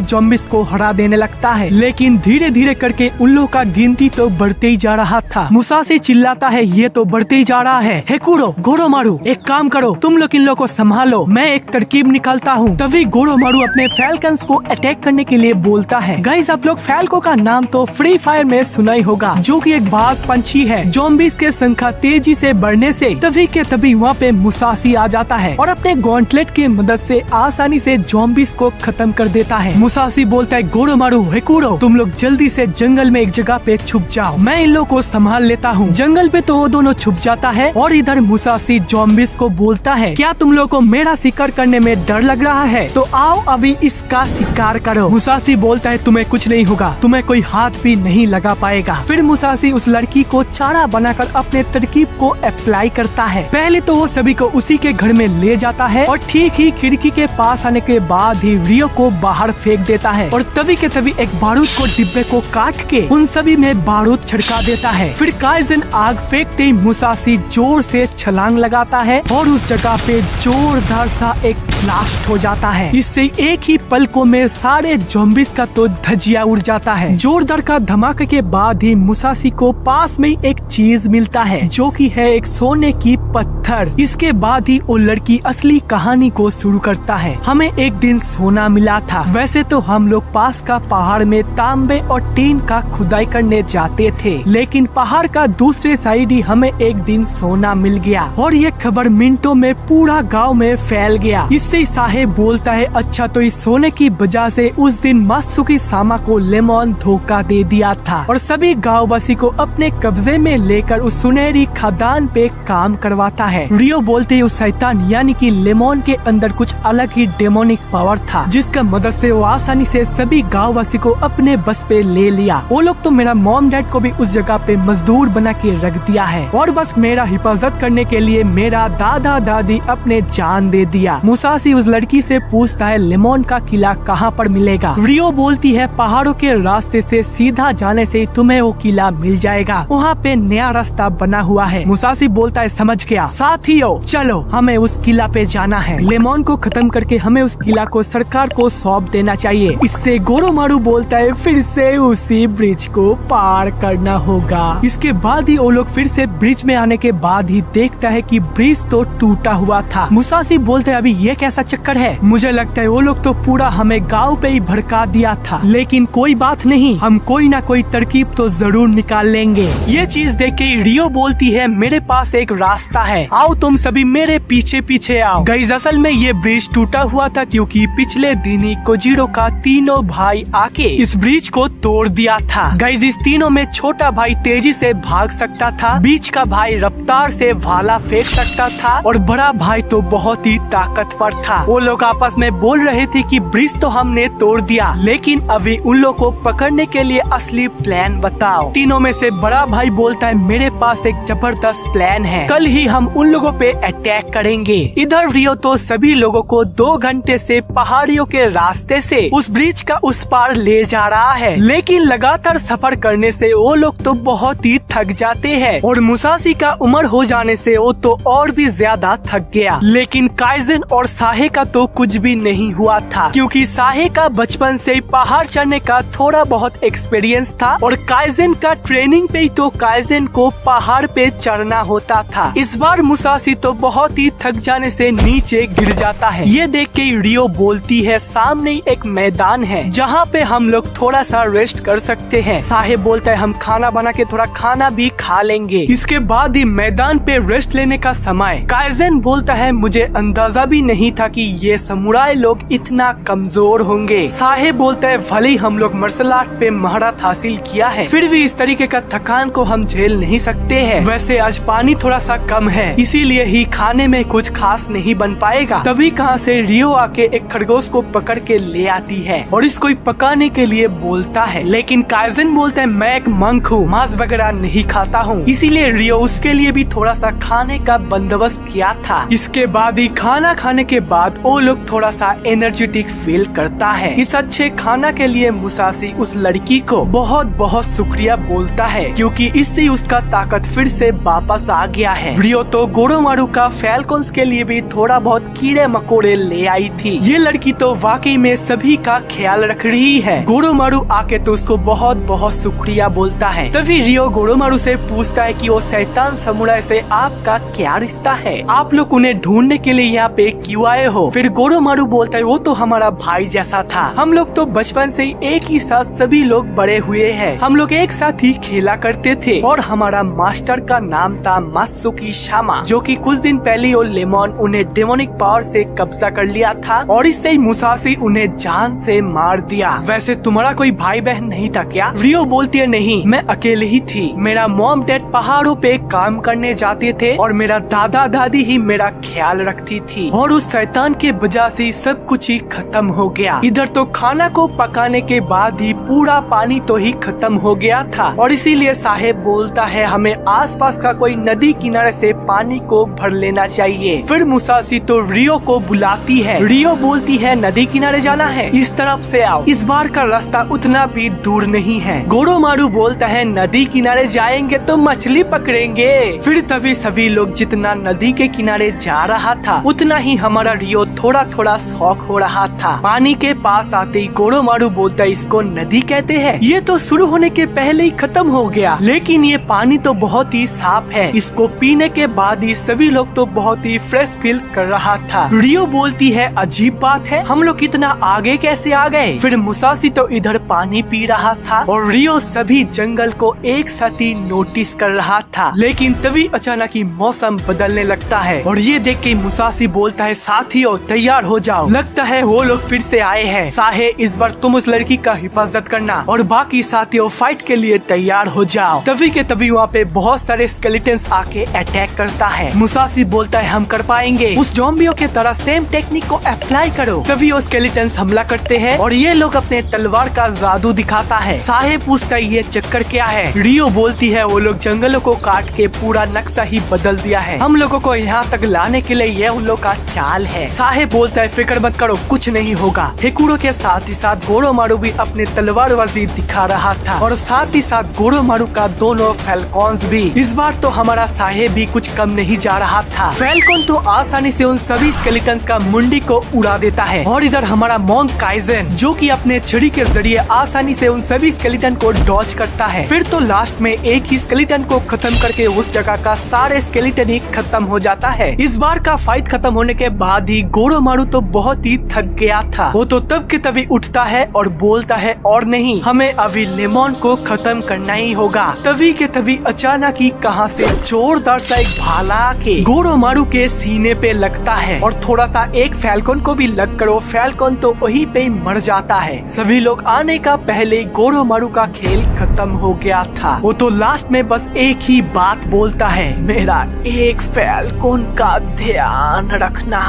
ज़ॉम्बीज़ को हरा देने लगता है, लेकिन धीरे धीरे करके उन लोगों का गिनती तो बढ़ते ही जा रहा था। मुसाशी चिल्लाता है, ये तो बढ़ते ही जा रहा है। हेकुरो, गोरोमारू, एक काम करो, तुम लोग इन लोगों को संभालो, मैं एक तरकीब निकालता हूँ। तभी गोरोमारू अपने फैल्कन्स को अटैक करने के लिए बोलता है। गाइस, आप लोग फैल्को का नाम तो फ्री फायर में सुना ही होगा, जो कि एक बाज पंछी है। ज़ॉम्बीज़ के संख्या तेजी से बढ़ने से तभी के तभी वहाँ पे मुसाशी आ जाता है और अपने गॉन्टलेट की मदद से आसानी से ज़ॉम्बीज़ को खत्म कर देता है। मुसाशी बोलता है, गोरोमारू, हेकुरो, तुम लोग जल्दी से जंगल में एक जगह पे छुप जाओ, मैं इन लोगों को संभाल लेता हूँ। जंगल पे तो वो दोनों छुप जाता है और इधर मुसाशी ज़ॉम्बीज़ को बोलता है, क्या तुम लोगों को मेरा शिकार करने में डर लग रहा है? तो आओ अभी इसका शिकार करो। मुसाशी बोलता है, तुम्हें कुछ नहीं होगा, तुम्हें कोई हाथ भी नहीं लगा पाएगा। फिर मुसाशी उस लड़की को चारा बनाकर अपने तरकीब को अप्लाई करता है। पहले तो वो सभी को उसी के घर में ले जाता है और ठीक ही खिड़की के पास आने के बाद ही रियो को बाहर फेंक देता है और तभी के तभी एक बारूद को डिब्बे को काट के उन सभी में बारूद छिड़का देता है। फिर काइजन आग फेंकते ही मुसाशी जोर से छलांग लगाता है और उस जगह पे जोरदार सा एक ब्लास्ट हो जाता है। इससे एक ही पलकों में सारे ज़ॉम्बीज़ का तो धजिया उड़ जाता है। जोरदार का धमाके के बाद ही मुसाशी को पास में एक चीज मिलता है, जो कि है एक सोने की पत्थर। इसके बाद ही वो लड़की असली कहानी को शुरू करता है। हमें एक दिन सोना मिला था। वैसे तो हम लोग पास का पहाड़ में तांबे और टीन का खुदाई करने जाते थे, लेकिन पहाड़ का दूसरे साइड ही हमें एक दिन सोना मिल गया और ये खबर मिनटों में पूरा गांव में फैल गया। इससे साहेब बोलता है, अच्छा तो इस सोने की वजह से उस दिन मात्सुकी सामा को लेमन धोखा दे दिया था और सभी गांववासी को अपने कब्जे में लेकर उस सुनहरी खदान पे काम करवाता है। रियो बोलते उस शैतान यानी कि लेमन के अंदर कुछ अलग ही डेमोनिक पावर था, जिसका मदद से वो आसानी से सभी गांववासी को अपने बस पे ले लिया। वो लोग तो मेरा मॉम डैड को भी उस जगह पे मजदूर बना के रख दिया है और बस मेरा हिफाजत करने के लिए मेरा दादा दादी अपने जान दे दिया। मुसाशी उस लड़की से पूछता है, लेमन का किला कहाँ पर मिलेगा? रियो बोलती है, पहाड़ों के रास्ते से सीधा जाने से तुम्हें वो किला मिल जाएगा, वहाँ पे नया रास्ता बना हुआ है। मुसाशी बोलता है, समझ गया। साथियों, चलो हमें उस किला पे जाना है। लेमन को खत्म करके हमें उस किला को सरकार को सौंप देना चाहिए। इससे गोरोमारू बोलता है, फिर से उसी ब्रिज को पार करना होगा। इसके बाद ही वो लोग फिर से ब्रिज में आने के बाद ही देखता है कि ब्रिज तो टूटा हुआ था। मुसाशी बोलते है, अभी ये कैसा चक्कर है? मुझे लगता है वो लोग तो पूरा हमें गाँव पे ही भड़का दिया था, लेकिन कोई बात नहीं, हम कोई ना कोई तरकीब तो जरूर निकाल लेंगे। ये चीज देख के रियो बोलती है, मेरे पास एक रास्ता है, आओ तुम सभी मेरे पीछे पीछे आओ। गाइस, असल में ये ब्रिज टूटा हुआ था क्योंकि पिछले दिन ही कोजीरो का तीनों भाई आके इस ब्रिज को तोड़ दिया था। गाइस, इस तीनों में छोटा भाई तेजी से भाग सकता था, बीच का भाई रफ्तार से भाला फेंक सकता था और बड़ा भाई तो बहुत ही ताकतवर था। वो लोग आपस में बोल रहे थे कि ब्रिज तो हमने तोड़ दिया, लेकिन अभी उन लोग को पकड़ने के लिए असली प्लान बताओ। तीनों में से बड़ा भाई बोलता है, मेरे पास एक जबरदस्त प्लान है, कल ही हम उन लोगों पे अटैक करेंगे। इधर रियो तो सभी लोगों को 2 घंटे से पहाड़ियों के रास्ते से उस ब्रिज का उस पार ले जा रहा है, लेकिन लगातार सफर करने से वो लोग तो बहुत ही थक जाते हैं और मुसाशी का उम्र हो जाने से वो तो और भी ज्यादा थक गया। लेकिन काइजन और साहे का तो कुछ भी नहीं हुआ था, क्योंकि साहे का बचपन से पहाड़ चढ़ने का थोड़ा बहुत एक्सपीरियंस था और काइजन का ट्रेनिंग पे ही तो काइजन को पहाड़ पे चढ़ना होता था। इस बार मुसाशी तो बहुत ही थक जाने से नीचे गिर जाता है। ये देख के रियो बोलती है, सामने एक मैदान है जहाँ पे हम लोग थोड़ा सा रेस्ट कर सकते हैं। साहे बोलता है, हम खाना बना के थोड़ा खाना भी खा लेंगे। इसके बाद ही मैदान पे रेस्ट लेने का समय। काइजन बोलता है, मुझे अंदाजा भी नहीं था कि ये समुराई लोग इतना कमजोर होंगे। साहे बोलता है, भले ही हम लोग मार्शल आर्ट पे महारत हासिल किया है, फिर भी इस तरीके का थकान को हम झेल नहीं सकते हैं। वैसे आज पानी थोड़ा सा कम है, इसीलिए ही खाने में कुछ खास नहीं बन पाएगा। तभी कहाँ से रियो आके एक खरगोश को पकड़ के ले आती है और इसको पकाने के लिए बोलता है, लेकिन काइजन बोलता है, मैं एक मंक हूँ, मांस वगैरह नहीं नहीं खाता हूँ, इसीलिए रियो उसके लिए भी थोड़ा सा खाने का बंदोबस्त किया था। इसके बाद ही खाना खाने के बाद वो लोग थोड़ा सा एनर्जेटिक फील करता है। इस अच्छे खाना के लिए मुसाशी उस लड़की को बहुत बहुत शुक्रिया बोलता है, क्योंकि इससे उसका ताकत फिर से वापस आ गया है। रियो तो गोरोमारू का फैल्कॉन्स के लिए भी थोड़ा बहुत कीड़े मकोड़े ले आई थी। ये लड़की तो वाकई में सभी का ख्याल रख रही है। गोरोमारू आके तो उसको बहुत बहुत शुक्रिया बोलता है। तभी रियो गोरोमारू से पूछता है कि वो शैतान समुराई से आपका क्या रिश्ता है, आप लोग उन्हें ढूंढने के लिए यहाँ पे क्यों आए हो। फिर गोरोमारू बोलता है वो तो हमारा भाई जैसा था, हम लोग तो बचपन से ही एक ही साथ सभी लोग बड़े हुए हैं, हम लोग एक साथ ही खेला करते थे और हमारा मास्टर का नाम था मात्सुकी शामा, जो कि कुछ दिन पहले वो लेमन उन्हें डेमोनिक पावर से कब्जा कर लिया था और इससे ही मुसाशी उन्हें जान से मार दिया। वैसे तुम्हारा कोई भाई बहन नहीं था क्या? रियो बोलती है नहीं, मैं अकेले ही थी, मेरा मॉम डैड पहाड़ों पे काम करने जाते थे और मेरा दादा दादी ही मेरा ख्याल रखती थी और उस शैतान के वजह से सब कुछ ही खत्म हो गया। इधर तो खाना को पकाने के बाद ही पूरा पानी तो ही खत्म हो गया था और इसीलिए साहेब बोलता है हमें आसपास का कोई नदी किनारे से पानी को भर लेना चाहिए। फिर मुसाशी तो रियो को बुलाती है। रियो बोलती है नदी किनारे जाना है, इस तरफ से आओ, इस बार का रास्ता उतना भी दूर नहीं है। गोरोमारू बोलता है नदी किनारे जाएंगे तो मछली पकड़ेंगे। फिर तभी सभी लोग जितना नदी के किनारे जा रहा था उतना ही हमारा रियो थोड़ा थोड़ा शौक हो रहा था। पानी के पास आते ही गोरोमारू बोलता है इसको नदी कहते हैं, ये तो शुरू होने के पहले ही खत्म हो गया, लेकिन ये पानी तो बहुत ही साफ है, इसको पीने के बाद ही सभी लोग तो बहुत ही फ्रेश फील कर रहा था। रियो बोलती है अजीब बात है, हम लोग इतना आगे कैसे आ गए। फिर मुसाशी तो इधर पानी पी रहा था और रियो सभी जंगल को एक साथ ही नोटिस कर रहा था, लेकिन तभी अचानक ही मौसम बदलने लगता है और ये देख के मुसाशी बोलता है साथियों तैयार हो जाओ, लगता है वो लोग फिर से आए हैं। साहे इस बार तुम उस लड़की का हिफाजत करना और बाकी साथियों फाइट के लिए तैयार हो जाओ। तभी के तभी वहाँ पे बहुत सारे स्केलेटन्स आके अटैक करता है। मुसाशी बोलता है हम कर पाएंगे, उस ज़ॉम्बियों के तरह सेम टेक्निक को अप्लाई करो। तभी वो स्केलेटन्स हमला करते हैं और ये लोग अपने तलवार का जादू दिखाता है। साहे पूछता है ये चक्कर क्या है। रियो बोलती है वो लोग जंगलों को काट के पूरा नक्शा ही बदल दिया है, हम लोगों को यहाँ तक लाने के लिए ये उन लोग का चाल है। साहे बोलता है फिक्र मत करो, कुछ नहीं होगा। हेकुरो के साथ ही साथ गोरोमारू भी अपने तलवारबाजी दिखा रहा था और साथ ही साथ गोरोमारू का दोनों फैल्कॉन्स भी। इस बार तो हमारा साहे भी कुछ कम नहीं जा रहा था। फैल्कॉन तो आसानी से उन सभी स्केलेटन्स का मुंडी को उड़ा देता है और इधर हमारा मोंग काइजन जो कि अपने छड़ी के जरिए आसानी से उन सभी स्केलेटन को डॉज करता है। फिर तो लास्ट में एक ही स्केलेटन को खत्म करके उस जगह का सारे स्केलेटन ही खत्म हो जाता है। इस बार का फाइट खत्म होने के बाद ही गोरोमारू तो बहुत ही थक गया था। वो तो तब के तभी उठता है और बोलता है और नहीं, हमें अभी लेमन को खत्म करना ही होगा। तभी के तभी अचानक ही कहां से जोरदार सा एक भाला के गोरोमारू के सीने पे लगता है और थोड़ा सा एक फैल्कॉन को भी लग कर वो फैल्कॉन तो वहीं पे मर जाता है। सभी लोग आने का पहले गोरोमारू का खेल खत्म हो गया था। वो तो लास्ट में बस एक ही बात बोलता है, मेरा एक फैल्कॉन का ध्यान रखना।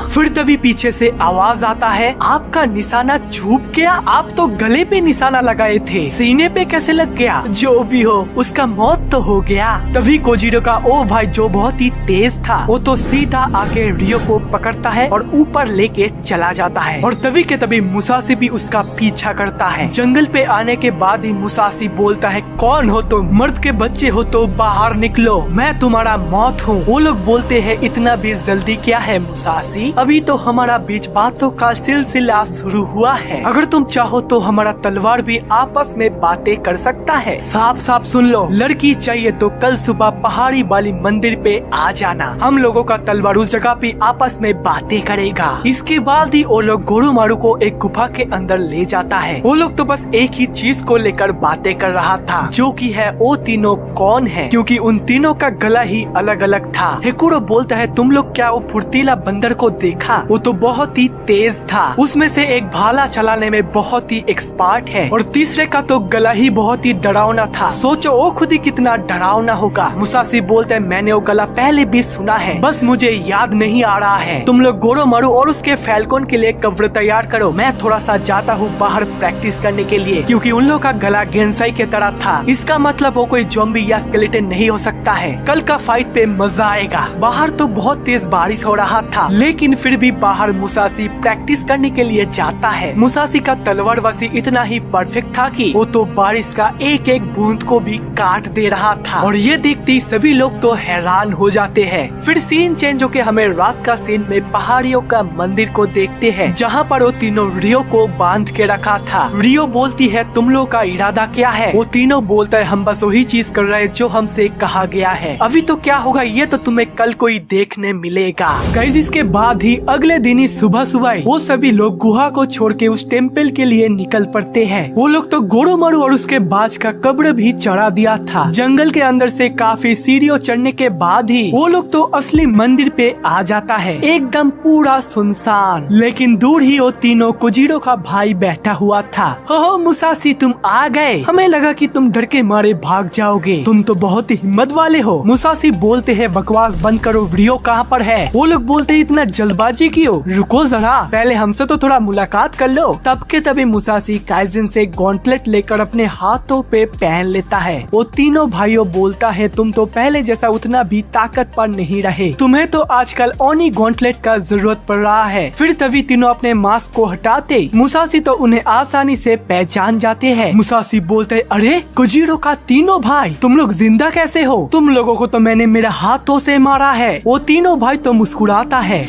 फिर तभी पीछे से आवाज आता है, आपका निशाना चूक गया, आप तो गले पे निशाना लगाए थे, सीने पे कैसे लग गया? जो भी हो उसका मौत तो हो गया। तभी कोजीरो का ओ भाई जो बहुत ही तेज था वो तो सीधा आके रियो को पकड़ता है और ऊपर लेके चला जाता है और तभी के तभी मुसाशी भी उसका पीछा करता है। जंगल पे आने के बाद ही मुसाशी बोलता है, कौन हो तुम? मर्द के बच्चे हो तो बाहर निकलो, मैं तुम्हारा मौत हूँ। वो लोग बोलते हैं इतना भी जल्दी क्या है मुसाशी, अभी तो हमारा बीच बातों का सिलसिला शुरू हुआ है, अगर तुम चाहो तो हमारा तलवार भी आपस में बातें कर सकता है। साफ साफ सुन लो, लड़की चाहिए तो कल सुबह पहाड़ी वाली मंदिर पे आ जाना, हम लोगों का तलवार उस जगह पे आपस में बातें करेगा। इसके बाद ही वो लोग गोरोमारू को एक गुफा के अंदर ले जाता है। वो लोग तो बस एक ही चीज को लेकर बातें कर रहा था, जो कि है वो तीनों कौन है, क्योंकि उन तीनों का गला ही अलग अलग था। हेकुरो बोलता है तुम लोग क्या वो फुर्तीला बंदर को देखा? वो तो बहुत ही तेज था। उसमें से एक भाला चलाने में बहुत ही एक्सपर्ट है और तीसरे का तो गला ही बहुत ही डरावना था। सोचो वो खुद ही कितना डरावना होगा। मुसाशी बोलते हैं मैंने वो गला पहले भी सुना है, बस मुझे याद नहीं आ रहा है। तुम लोग गोरोमारू और उसके फैल्कन के लिए कवर तैयार करो, मैं थोड़ा सा जाता हूँ बाहर प्रैक्टिस करने के लिए, क्योंकि उन लोगों का गला गेंसाई के तरह था। इसका मतलब वो कोई ज़ॉम्बी या स्केलेटन नहीं हो सकता है। कल का फाइट पे मजा आएगा। बाहर तो बहुत तेज बारिश हो रहा था, लेकिन फिर भी बाहर मुसाशी प्रैक्टिस करने के लिए जाता है। मुसाशी का तलवार वसी इतना ही परफेक्ट था कि वो तो बारिश का एक एक बूंद को भी काट दे रहा था और ये देखते ही सभी लोग तो हैरान हो जाते हैं। फिर सीन चेंज होके हमें रात का सीन में पहाड़ियों का मंदिर को देखते हैं, जहाँ पर वो तीनों रियो को बांध के रखा था। रियो बोलती है तुम लोग का इरादा क्या है? वो तीनों बोलता है हम बस वही चीज कर रहे हैं जो हमसे कहा गया है। अभी तो क्या होगा ये तो तुम्हें कल को ही देखने मिलेगा। गाइस इसके बाद ही अगले दिन ही सुबह सुबह वो सभी लोग गुहा को छोड़ के उस टेम्पल के लिए निकल पड़ते हैं। वो लोग तो गोरोमारू और उसके बाज का कब्र भी चढ़ा दिया था। जंगल के अंदर से काफी सीढ़ियों चढ़ने के बाद ही वो लोग तो असली मंदिर पे आ जाता है, एकदम पूरा सुनसान। लेकिन दूर ही वो तीनों कोजीरो का भाई बैठा हुआ था। हो मुसाशी तुम आ गए, हमें लगा कि तुम डर के मारे भाग जाओगे, तुम तो बहुत ही हिम्मत वाले हो। मुसाशी बोलते हैं बकवास बंद करो, रियो कहाँ पर है? वो लोग बोलते हैं इतना जल्दबाजी क्यों, रुको जरा, पहले हमसे तो थोड़ा मुलाकात कर लो। तब के तभी मुसाशी काइजन से गॉन्टलेट लेकर अपने हाथों पे पहन लेता है। वो तीनों भाइयों बोलता है तुम तो पहले जैसा उतना भी ताकतवर नहीं रहे, तुम्हें तो आजकल ओनी गॉन्टलेट का जरूरत पड़ रहा है। फिर तभी तीनों अपने मास्क को हटाते मुसाशी तो उन्हें आसानी से पहचान जाते हैं। मुसाशी बोलते अरे कोजीरो का तीनों भाई, तुम लोग जिंदा कैसे हो? तुम लोगों को तो मैंने मेरे हाथों से मारा है। वो तीनों भाई तो मुस्कुराता है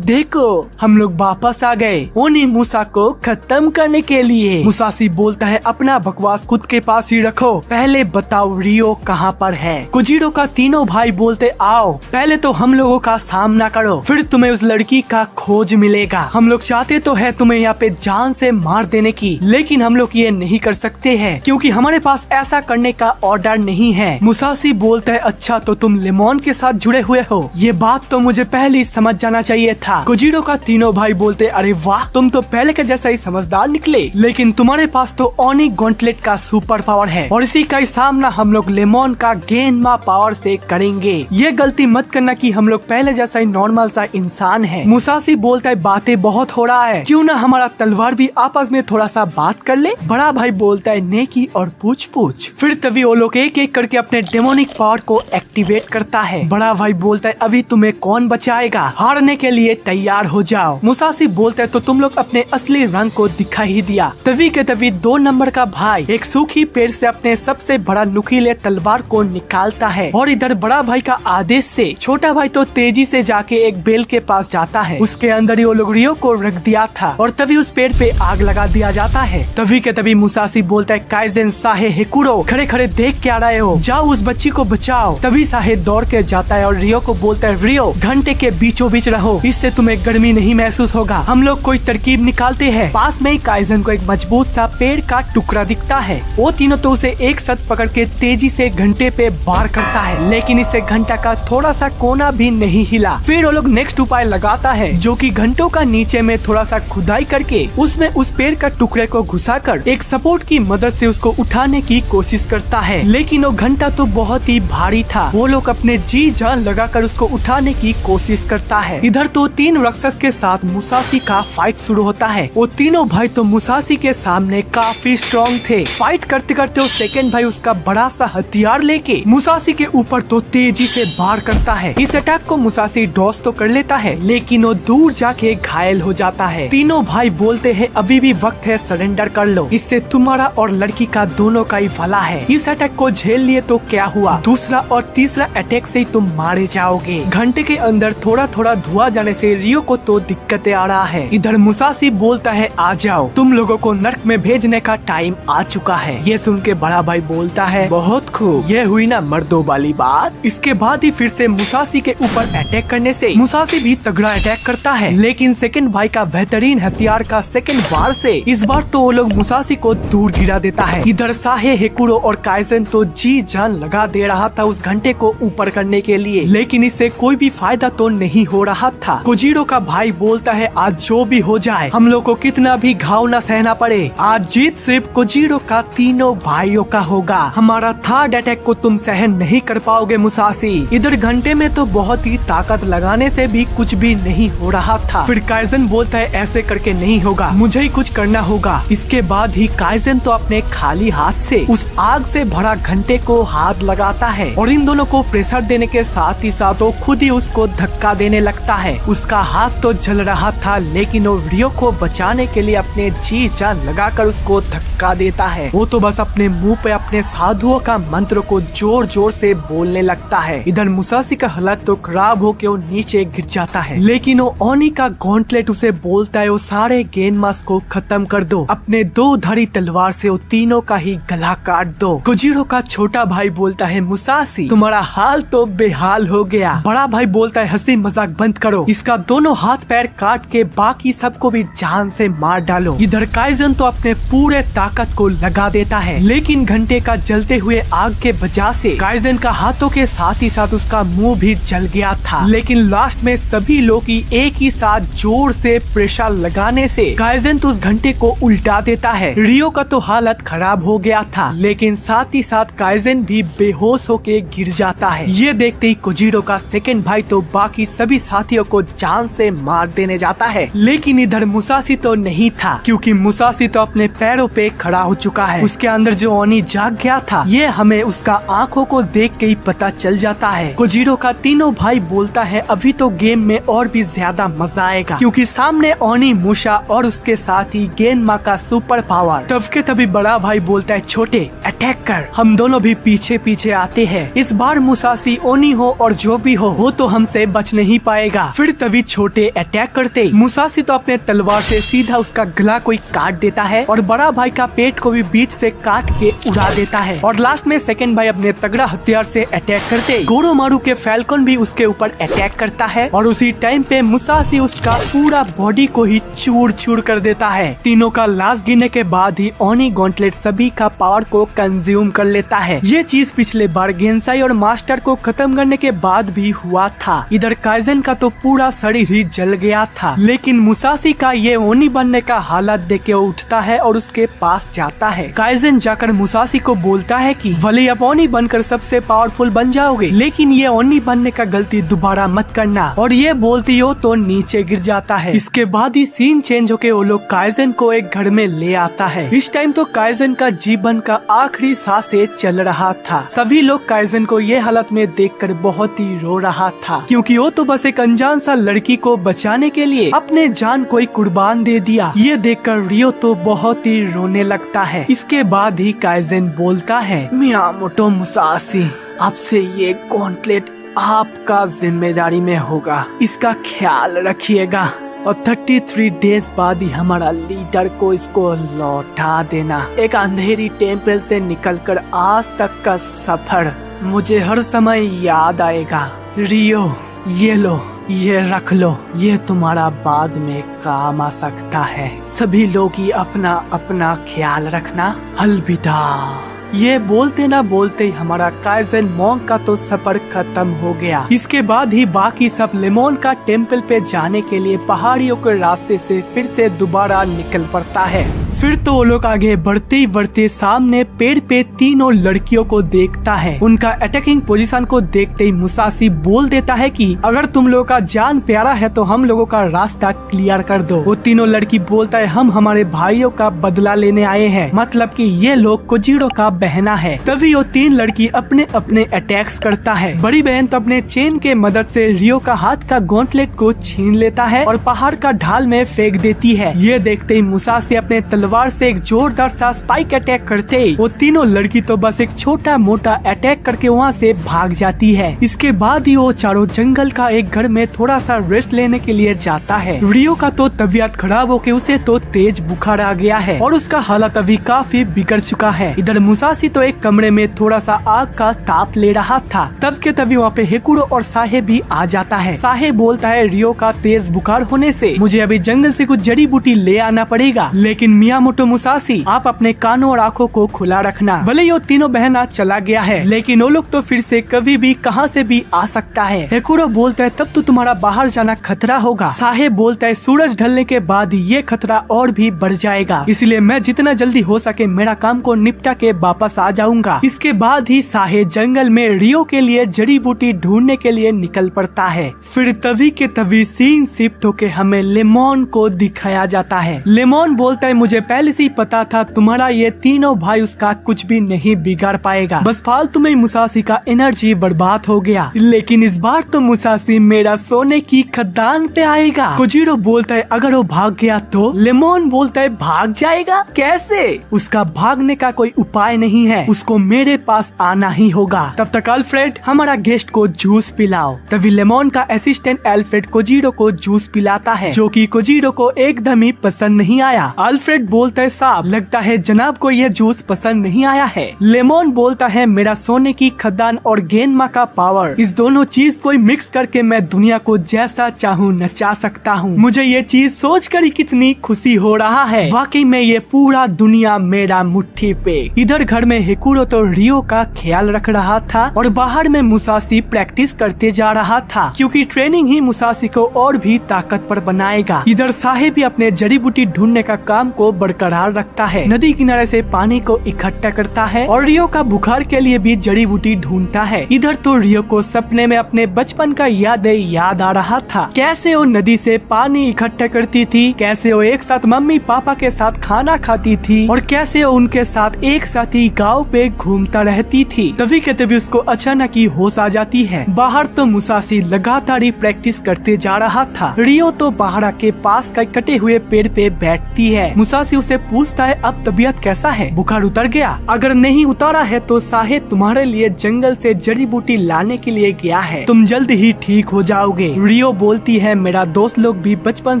देखो हम लोग वापस आ गए ओनी मूसा को खत्म करने के लिए। मुसाशी बोलता है अपना बकवास खुद के पास ही रखो, पहले बताओ रियो कहाँ पर है? कोजीरो का तीनों भाई बोलते आओ पहले तो हम लोगों का सामना करो, फिर तुम्हें उस लड़की का खोज मिलेगा। हम लोग चाहते तो है तुम्हें यहाँ पे जान से मार देने की, लेकिन हम लोग ये नहीं कर सकते हैं क्योंकि हमारे पास ऐसा करने का ऑर्डर नहीं है। मुसाशी बोलता है अच्छा तो तुम लेमन के साथ जुड़े हुए हो, ये बात तो मुझे पहले ही समझ जाना चाहिए था। कोजीरो का तीनों भाई बोलते अरे वाह तुम तो पहले के जैसा ही समझदार निकले, लेकिन तुम्हारे पास तो ओनी गॉन्टलेट का सुपर पावर है और इसी का सामना हम लोग लेमन का गेंदमा पावर से करेंगे। ये गलती मत करना कि हम लोग पहले जैसा ही नॉर्मल सा इंसान है। मुसाशी बोलता है बातें बहुत हो रहा है, क्यों ना हमारा तलवार भी आपस में थोड़ा सा बात कर ले। बड़ा भाई बोलता है नेकी और पूछ पूछ। फिर तभी वो लोग एक एक करके अपने डेमोनिक पावर को एक्टिवेट करता है। बड़ा भाई बोलता है अभी तुम्हें कौन बचाएगा, हारने के लिए तैयार हो जाओ। मुसाशी बोलता है तो तुम लोग अपने असली रंग को दिखा ही दिया। तभी के तभी 2 नंबर का भाई एक सूखी पेड़ से अपने सबसे बड़ा नुकीले तलवार को निकालता है और इधर बड़ा भाई का आदेश से छोटा भाई तो तेजी से जाके एक बेल के पास जाता है। उसके अंदर ही वो लोग रियो को रख दिया था और तभी उस पेड़ पे आग लगा दिया जाता है। तभी के तभी मुसाशी बोलता है काइजन साहे हिकुरो खड़े खड़े देख क्या रहे हो, जाओ उस बच्ची को बचाओ। तभी साहे दौड़ के जाता है और रियो को बोलता है रियो घंटे के बीचों बीच रहो, इससे तुम्हें गर्मी नहीं महसूस होगा, हम लोग कोई तरकीब निकालते हैं। पास में ही काइजन को एक मजबूत सा पेड़ का टुकड़ा दिखता है। वो तीनों तो उसे एक साथ पकड़ के तेजी से घंटे पे वार करता है, लेकिन इससे घंटा का थोड़ा सा कोना भी नहीं हिला। फिर वो लोग नेक्स्ट उपाय लगाता है जो कि घंटों का नीचे में थोड़ा सा खुदाई करके उसमें उस पेड़ का टुकड़े को घुसाकर एक सपोर्ट की मदद से उसको उठाने की कोशिश करता है, लेकिन वो घंटा तो बहुत ही भारी था। वो लोग अपने जी जान लगाकर उसको उठाने की कोशिश करता है। इधर तो 3 राक्षस के साथ मुसाशी का फाइट शुरू होता है। वो तीनों भाई तो मुसाशी के सामने काफी स्ट्रॉन्ग थे। फाइट करते करते वो सेकंड भाई उसका बड़ा सा हथियार लेके मुसाशी के ऊपर तो तेजी से वार करता है। इस अटैक को मुसाशी डॉस तो कर लेता है, लेकिन वो दूर जाके घायल हो जाता है। तीनों भाई बोलते हैं अभी भी वक्त है, सरेंडर कर लो, इससे तुम्हारा और लड़की का दोनों का ही भला है। इस अटैक को झेल लिए तो क्या हुआ, दूसरा और तीसरा अटैक से ही तुम मारे जाओगे। घंटे के अंदर थोड़ा थोड़ा धुआं जाने से रियो को तो दिक्कतें आ रहा है। इधर मुसाशी बोलता है आ जाओ, तुम लोगों को नर्क में भेजने का टाइम आ चुका है। ये सुन के बड़ा भाई बोलता है बहुत खूब, ये हुई ना मर्दों वाली बात। इसके बाद ही फिर से मुसाशी के ऊपर अटैक करने से मुसाशी भी तगड़ा अटैक करता है, लेकिन सेकंड भाई का बेहतरीन हथियार का सेकंड वार से इस बार तो वो लोग मुसाशी को दूर गिरा देता है। इधर साहे हिकुरो और काइजन तो जी जान लगा दे रहा था उस घंटे को ऊपर करने के लिए, लेकिन इससे कोई भी फायदा तो नहीं हो रहा था। कोजीरो का भाई बोलता है आज जो भी हो जाए हम लोग को कितना भी घाव न सहना पड़े, आज जीत सिर्फ कोजीरो का तीनों भाइयों का होगा। हमारा थर्ड अटैक को तुम सहन नहीं कर पाओगे मुसाशी। इधर घंटे में तो बहुत ही ताकत लगाने से भी कुछ भी नहीं हो रहा था। फिर काइजन बोलता है ऐसे करके नहीं होगा, मुझे ही कुछ करना होगा। इसके बाद ही काइजन तो अपने खाली हाथ से उस आग से भरा घंटे को हाथ लगाता है और इन दोनों को प्रेशर देने के साथ ही साथ वो खुद ही उसको धक्का देने लगता है। उसका हाथ तो जल रहा था लेकिन वो रियो को बचाने के लिए अपने जी जान लगाकर उसको धक्का देता है। वो तो बस अपने मुंह पे अपने साधुओं का मंत्र को जोर जोर से बोलने लगता है। इधर मुसाशी का हालत तो खराब होके वो नीचे गिर जाता है लेकिन वो ओनी का गॉन्टलेट उसे बोलता है वो सारे गेंद मास को खत्म कर दो, अपने दो धारी तलवार से वो तीनों का ही गला काट दो। कोजीरो का छोटा भाई बोलता है मुसाशी तुम्हारा हाल तो बेहाल हो गया। बड़ा भाई बोलता है हंसी मजाक बंद करो, इसका दोनों हाथ पैर काट के बाकी सबको भी जान से मार डालो। इधर काइजन तो अपने पूरे ताकत को लगा देता है लेकिन घंटे का जलते हुए आग के वजह से काइजन का हाथों के साथ ही साथ उसका मुंह भी जल गया था। लेकिन लास्ट में सभी लोग एक ही साथ जोर से प्रेशर लगाने से काइजन तो उस घंटे को उल्टा देता है। रियो का तो हालत खराब हो गया था लेकिन साथ ही साथ काइजन भी बेहोश होके गिर जाता है। ये देखते ही कोजीरो का सेकंड भाई तो बाकी सभी साथियों को जान से मार देने जाता है। लेकिन इधर मुसाशी तो नहीं था क्योंकि मुसाशी तो अपने पैरों पे खड़ा हो चुका है। उसके अंदर जो ओनी जाग गया था ये हमें उसका आंखों को देख के ही पता चल जाता है। कोजीरो का तीनों भाई बोलता है अभी तो गेम में और भी ज्यादा मजा आएगा क्योंकि सामने ओनी मूशा और उसके साथ ही गेनमा का सुपर पावर। तब के तभी बड़ा भाई बोलता है छोटे अटैक कर, हम दोनों भी पीछे पीछे आते हैं। इस बार मुसाशी ओनी हो और जो भी हो वो तो हमसे बच नहीं पाएगा। फिर तभी छोटे अटैक करते मुसाशी तो अपने तलवार से सीधा उसका गला कोई काट देता है और बड़ा भाई का पेट को भी बीच से काट के उड़ा देता है। और लास्ट में सेकंड भाई अपने तगड़ा हथियार से अटैक करते गोरोमारू के फैल्कन भी उसके ऊपर अटैक करता है और उसी टाइम पे मुसाशी उसका पूरा बॉडी को ही चूर चूर कर देता है। तीनों का लाश गिरने के बाद ही ओनी गॉन्टलेट सभी का पावर को कंज्यूम कर लेता है। ये चीज पिछले बार गेंसाई और मास्टर को खत्म करने के बाद भी हुआ था। इधर काइजन का तो पूरा शरीर ही जल गया था लेकिन मुसाशी का ये ओनी बनने का हालत देख के उठता है और उसके पास जाता है। काइजन जाकर मुसाशी को बोलता है कि भले आप ओनी बनकर सबसे पावरफुल बन जाओगे लेकिन ये ओनी बनने का गलती दोबारा मत करना। और ये बोलती हो तो नीचे गिर जाता है। इसके बाद ही सीन चेंज होके वो लोग काइजन को एक घर में ले आता है। इस टाइम तो काइजन का जीवन का आखिरी सांसें चल रहा था। सभी लोग काइजन को ये हालत में देखकर बहुत ही रो रहा था क्योंकि वो तो बस एक अनजान सा लड़की को बचाने के लिए अपने जान को ही कुर्बान दे दिया। ये देखकर रियो तो बहुत ही रोने लगता है। इसके बाद ही काइजन बोलता है मियामोटो मुसाशी आपसे ये गॉन्टलेट आपका जिम्मेदारी में होगा, इसका ख्याल रखिएगा और 33 डेज बाद ही हमारा लीडर को इसको लौटा देना। एक अंधेरी टेम्पल से निकलकर आज तक का सफर मुझे हर समय याद आएगा। रियो ये लो, ये रख लो, ये तुम्हारा बाद में काम आ सकता है। सभी लोग ही अपना अपना ख्याल रखना, अलविदा। ये बोलते ना बोलते ही हमारा काइजन मॉन्क का तो सफर खत्म हो गया। इसके बाद ही बाकी सब लेमोन का टेम्पल पे जाने के लिए पहाड़ियों के रास्ते से फिर से दोबारा निकल पड़ता है। फिर तो वो लोग आगे बढ़ते बढ़ते सामने पेड़ पे तीनों लड़कियों को देखता है। उनका अटैकिंग पोजीशन को देखते ही मुसाशी बोल देता है कि अगर तुम लोगों का जान प्यारा है तो हम लोगों का रास्ता क्लियर कर दो। वो तीनों लड़की बोलता है हम हमारे भाइयों का बदला लेने आए हैं, मतलब कि ये लोग कोजीरो का बहना है। तभी वो तीन लड़की अपने अपने अटैक्स करता है। बड़ी बहन तो अपने चेन के मदद से रियो का हाथ का गॉन्टलेट को छीन लेता है और पहाड़ का ढाल में फेंक देती है। ये देखते ही मुसाशी अपने तलवार से एक जोरदार सा स्पाइक अटैक करते ही वो तीनों लड़की तो बस एक छोटा मोटा अटैक करके वहाँ से भाग जाती है। इसके बाद ही वो चारों जंगल का एक घर में थोड़ा सा रेस्ट लेने के लिए जाता है। रियो का तो तबीयत खराब होके उसे तो तेज बुखार आ गया है और उसका हालत अभी काफी बिगड़ चुका है। इधर मुसाशी तो एक कमरे में थोड़ा सा आग का ताप ले रहा था। तब के तभी वहाँ पे हेकुरो और साहे भी आ जाता है। साहे बोलता है रियो का तेज बुखार होने से मुझे अभी जंगल से कुछ जड़ी बूटी ले आना पड़ेगा, लेकिन मियामोटो मुसाशी, आप अपने कानों और आंखों को खुला रखना। भले ही वो तीनों बहना चला गया है, लेकिन वो लोग तो फिर से कभी भी कहां से भी आ सकता है। हेकुरो बोलता है तब तो तुम्हारा बाहर जाना खतरा होगा। साहे बोलता है सूरज ढलने के बाद ये खतरा और भी बढ़ जाएगा, इसलिए मैं जितना जल्दी हो सके मेरा काम को निपटा के वापस आ जाऊंगा। इसके बाद ही साहे जंगल में रियो के लिए जड़ी बूटी ढूंढने के लिए निकल पड़ता है। फिर तभी के तभी सीन शिफ्ट होके हमें लेमन को दिखाया जाता है। लेमन बोलता है मुझे पहले से ही पता था तुम्हारा ये तीनों भाई उसका कुछ भी नहीं बिगाड़ पाएगा, बस फालतू में मुसाशी का एनर्जी बर्बाद हो गया। लेकिन इस बार तो मुसाशी मेरा सोने की खदान पे आएगा। कोजीरो बोलता है अगर वो भाग गया तो? लेमन बोलता है भाग जाएगा कैसे? उसका भागने का कोई उपाय नहीं है, उसको मेरे पास आना ही होगा। तब तक अल्फ्रेड हमारा गेस्ट को जूस पिलाओ। तभी लेमन का असिस्टेंट अल्फ्रेड कोजीरो को जूस पिलाता है, जो कि कोजीरो को एकदम ही पसंद नहीं आया। अल्फ्रेड बोलता है साहब लगता है जनाब को यह जूस पसंद नहीं आया है। लेमन बोलता है मेरा सोने की खदान और गेनमा का पावर, इस दोनों चीज को मिक्स करके मैं दुनिया को जैसा चाहूँ नचा सकता हूँ। मुझे ये चीज सोच कर ही कितनी खुशी हो रहा है। वाकई में ये पूरा दुनिया मेरा मुट्ठी पे। इधर घर में हेकुरो तो रियो का ख्याल रख रहा था और बाहर में मुसाशी प्रैक्टिस करते जा रहा था, क्योंकि ट्रेनिंग ही मुसाशी को और भी ताकतवर बनाएगा। इधर साहे भी अपने जड़ी बूटी ढूंढने का काम को बरकरार रखता है, नदी किनारे से पानी को इकट्ठा करता है और रियो का बुखार के लिए भी जड़ी बूटी ढूंढता है। इधर तो रियो को सपने में अपने बचपन का याद आ रहा था, कैसे वो नदी से पानी इकट्ठा करती थी, कैसे वो एक साथ मम्मी पापा के साथ खाना खाती थी और कैसे वो उनके साथ एक साथ ही गाँव पे घूमता रहती थी। तभी के तभी उसको अचानक ही होश आ जाती है। बाहर तो मुसाशी लगातार ही प्रैक्टिस करते जा रहा था। रियो तो बाहर के पास का कटे हुए पेड़ पे बैठती है। मुसाशी उसे पूछता है अब तबीयत कैसा है, बुखार उतर गया? अगर नहीं उतारा है तो साहे तुम्हारे लिए जंगल से जड़ी बूटी लाने के लिए गया है, तुम जल्द ही ठीक हो जाओगे। रियो बोलती है मेरा दोस्त लोग भी बचपन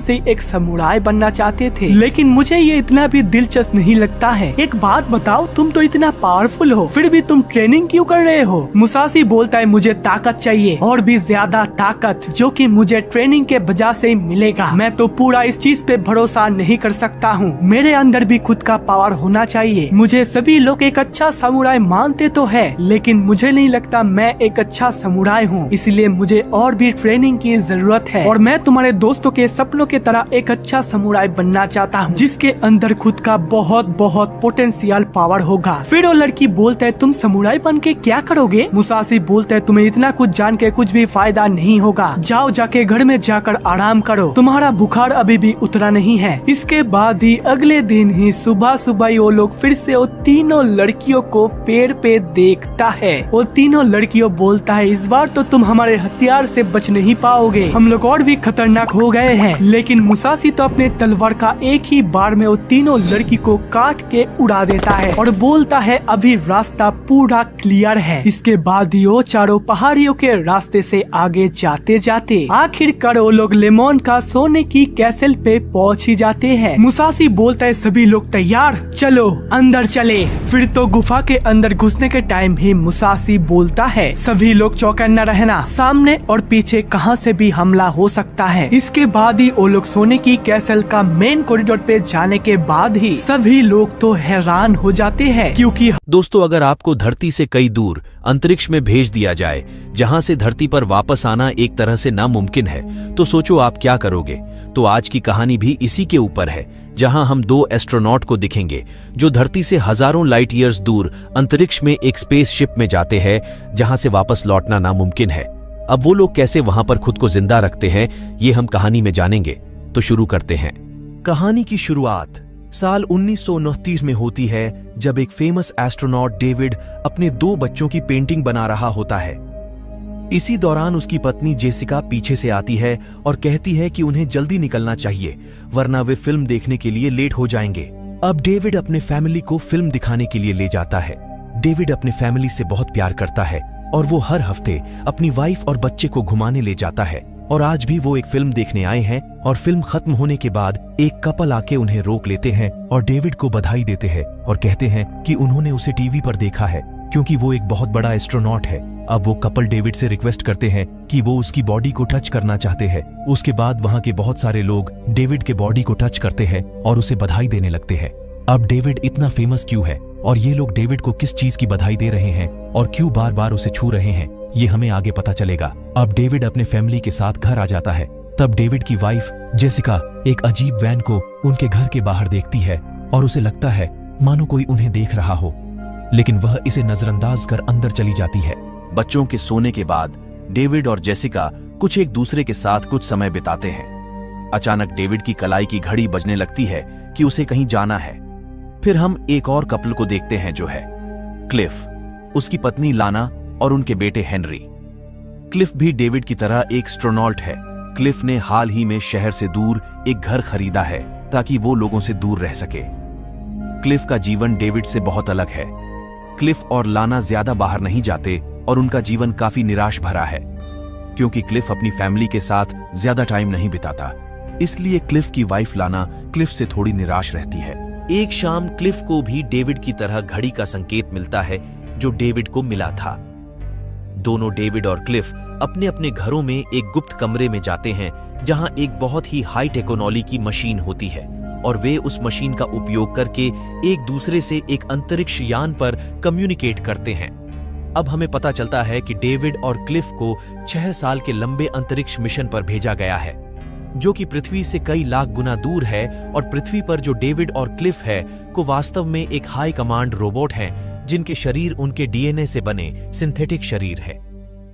से एक समुराई बनना चाहते थे, लेकिन मुझे ये इतना भी दिलचस्प नहीं लगता है। एक बात बताओ, तुम तो इतना पावरफुल हो, फिर भी तुम ट्रेनिंग क्यों कर रहे हो? मुसाशी बोलता है मुझे ताकत चाहिए और भी ज्यादा ताकत, जो कि मुझे ट्रेनिंग के वजह से ही मिलेगा। मैं तो पूरा इस चीज पे भरोसा नहीं कर सकता हूँ, मेरे अंदर भी खुद का पावर होना चाहिए। मुझे सभी लोग एक अच्छा समुराई मानते तो है, लेकिन मुझे नहीं लगता मैं एक अच्छा समुराई हूँ, इसलिए मुझे और भी ट्रेनिंग की जरूरत है और मैं तुम्हारे दोस्तों के सपनों की तरह एक अच्छा समुराई बनना चाहता हूँ, जिसके अंदर खुद का बहुत बहुत पोटेंशियल पावर होगा। फिर वो लड़की बोलता है तुम समुराई बन के क्या करोगे? मुसाशी बोलता है तुम्हें इतना कुछ जान के कुछ भी फायदा नहीं होगा, जाओ जाके घर में जाकर आराम करो, तुम्हारा बुखार अभी भी उतरा नहीं है। इसके बाद ही अगले दिन ही सुबह सुबह ही वो लोग फिर से वो तीनों लड़कियों को पेड़ पे देखता है। वो तीनों लड़कियों बोलता है इस बार तो तुम हमारे हथियार से बच नहीं पाओगे, हम लोग और भी खतरनाक हो गए हैं। लेकिन मुसाशी तो अपने तलवार का एक ही बार में वो तीनों लड़की को काट के उड़ा देता है और बोलता है अभी रास्ता पूरा क्लियर है। इसके बाद ही वो चारों पहाड़ियों के रास्ते से आगे जाते जाते आखिरकार वो लोग लेमन का सोने की कैसल पे पहुंच ही जाते हैं। मुसाशी बोलता है सभी लोग तैयार, चलो अंदर चले। फिर तो गुफा के अंदर घुसने के टाइम ही मुसाशी बोलता है सभी लोग चौकन्ना रहना, सामने और पीछे कहां से भी हमला हो सकता है। इसके बाद ही वो लोग सोने की कैसल का मेन कॉरिडोर पे जाने के बाद ही सभी लोग तो हैरान हो जाते हैं, क्योंकि दोस्तों अगर आपको धरती से कई दूर अंतरिक्ष में भेज दिया जाए, जहां से धरती पर वापस आना एक तरह से नामुमकिन है, तो सोचो आप क्या करोगे। तो आज की कहानी भी इसी के ऊपर है, जहां हम दो एस्ट्रोनॉट को दिखेंगे जो धरती से हजारों लाइट ईयर्स दूर अंतरिक्ष में एक स्पेसशिप में जाते हैं, जहां से वापस लौटना नामुमकिन है। अब वो लोग कैसे वहां पर खुद को जिंदा रखते हैं, ये हम कहानी में जानेंगे। तो शुरू करते हैं। कहानी की शुरुआत साल 1929 में होती है, जब एक फेमस एस्ट्रोनॉट डेविड अपने 2 बच्चों की पेंटिंग बना रहा होता है। इसी दौरान उसकी पत्नी जेसिका पीछे से आती है और कहती है कि उन्हें जल्दी निकलना चाहिए, वरना वे फिल्म देखने के लिए लेट हो जाएंगे। अब डेविड अपने फैमिली को फिल्म दिखाने के लिए ले जाता है। डेविड अपने फैमिली से बहुत प्यार करता है और वो हर हफ्ते अपनी वाइफ और बच्चे को घुमाने ले जाता है। और आज भी वो एक फिल्म देखने आए हैं और फिल्म खत्म होने के बाद एक कपल आके उन्हें रोक लेते हैं और डेविड को बधाई देते हैं और कहते हैं कि उन्होंने उसे टीवी पर देखा है, क्योंकि वो एक बहुत बड़ा एस्ट्रोनॉट है। अब वो कपल डेविड से रिक्वेस्ट करते हैं कि वो उसकी बॉडी को टच करना चाहते हैं। उसके बाद वहाँ के बहुत सारे लोग डेविड के बॉडी को टच करते हैं और उसे बधाई देने लगते हैं। अब डेविड इतना फेमस क्यों है और ये लोग डेविड को किस चीज की बधाई दे रहे हैं और क्यों बार बार उसे छू रहे हैं, ये हमें आगे पता चलेगा। अब डेविड अपने फैमिली के साथ घर आ जाता है। तब डेविड की वाइफ जेसिका एक अजीब वैन को उनके घर के बाहर देखती है और उसे लगता है मानो कोई उन्हें देख रहा हो, लेकिन वह इसे नजरअंदाज कर अंदर चली जाती है। बच्चों के सोने के बाद डेविड और जेसिका कुछ एक दूसरे के साथ कुछ समय बिताते हैं। अचानक डेविड की कलाई की घड़ी बजने लगती है कि उसे कहीं जाना है। फिर हम एक और कपल को देखते हैं जो है क्लिफ, उसकी पत्नी लाना और उनके बेटे हेनरी। क्लिफ भी डेविड की तरह एक एस्ट्रोनॉट है। क्लिफ ने हाल ही में शहर से दूर एक घर खरीदा है ताकि वो लोगों से दूर रह सके। क्लिफ का जीवन डेविड से बहुत अलग है। क्लिफ और लाना ज्यादा बाहर नहीं जाते और उनका जीवन काफी निराश भरा है क्योंकि क्लिफ अपनी फैमिली के साथ ज्यादा टाइम नहीं बिताता। इसलिए क्लिफ की वाइफ लाना क्लिफ से थोड़ी निराश रहती है। एक शाम क्लिफ को भी डेविड की तरह घड़ी का संकेत मिलता है जो डेविड को मिला था। दोनों डेविड और क्लिफ अपने अपने घरों में एक गुप्त कमरे में जाते हैं जहां एक बहुत ही हाई टेक्नोलॉजी की मशीन होती है और वे उस मशीन का उपयोग करके एक दूसरे से एक अंतरिक्ष यान पर कम्युनिकेट करते हैं। अब हमें पता चलता है कि डेविड और क्लिफ को 6 साल के लंबे अंतरिक्ष मिशन पर भेजा गया है जो कि पृथ्वी से कई लाख गुना दूर है और पृथ्वी पर जो डेविड और क्लिफ है को वास्तव में एक हाई कमांड रोबोट हैं जिनके शरीर उनके डीएनए से बने सिंथेटिक शरीर है।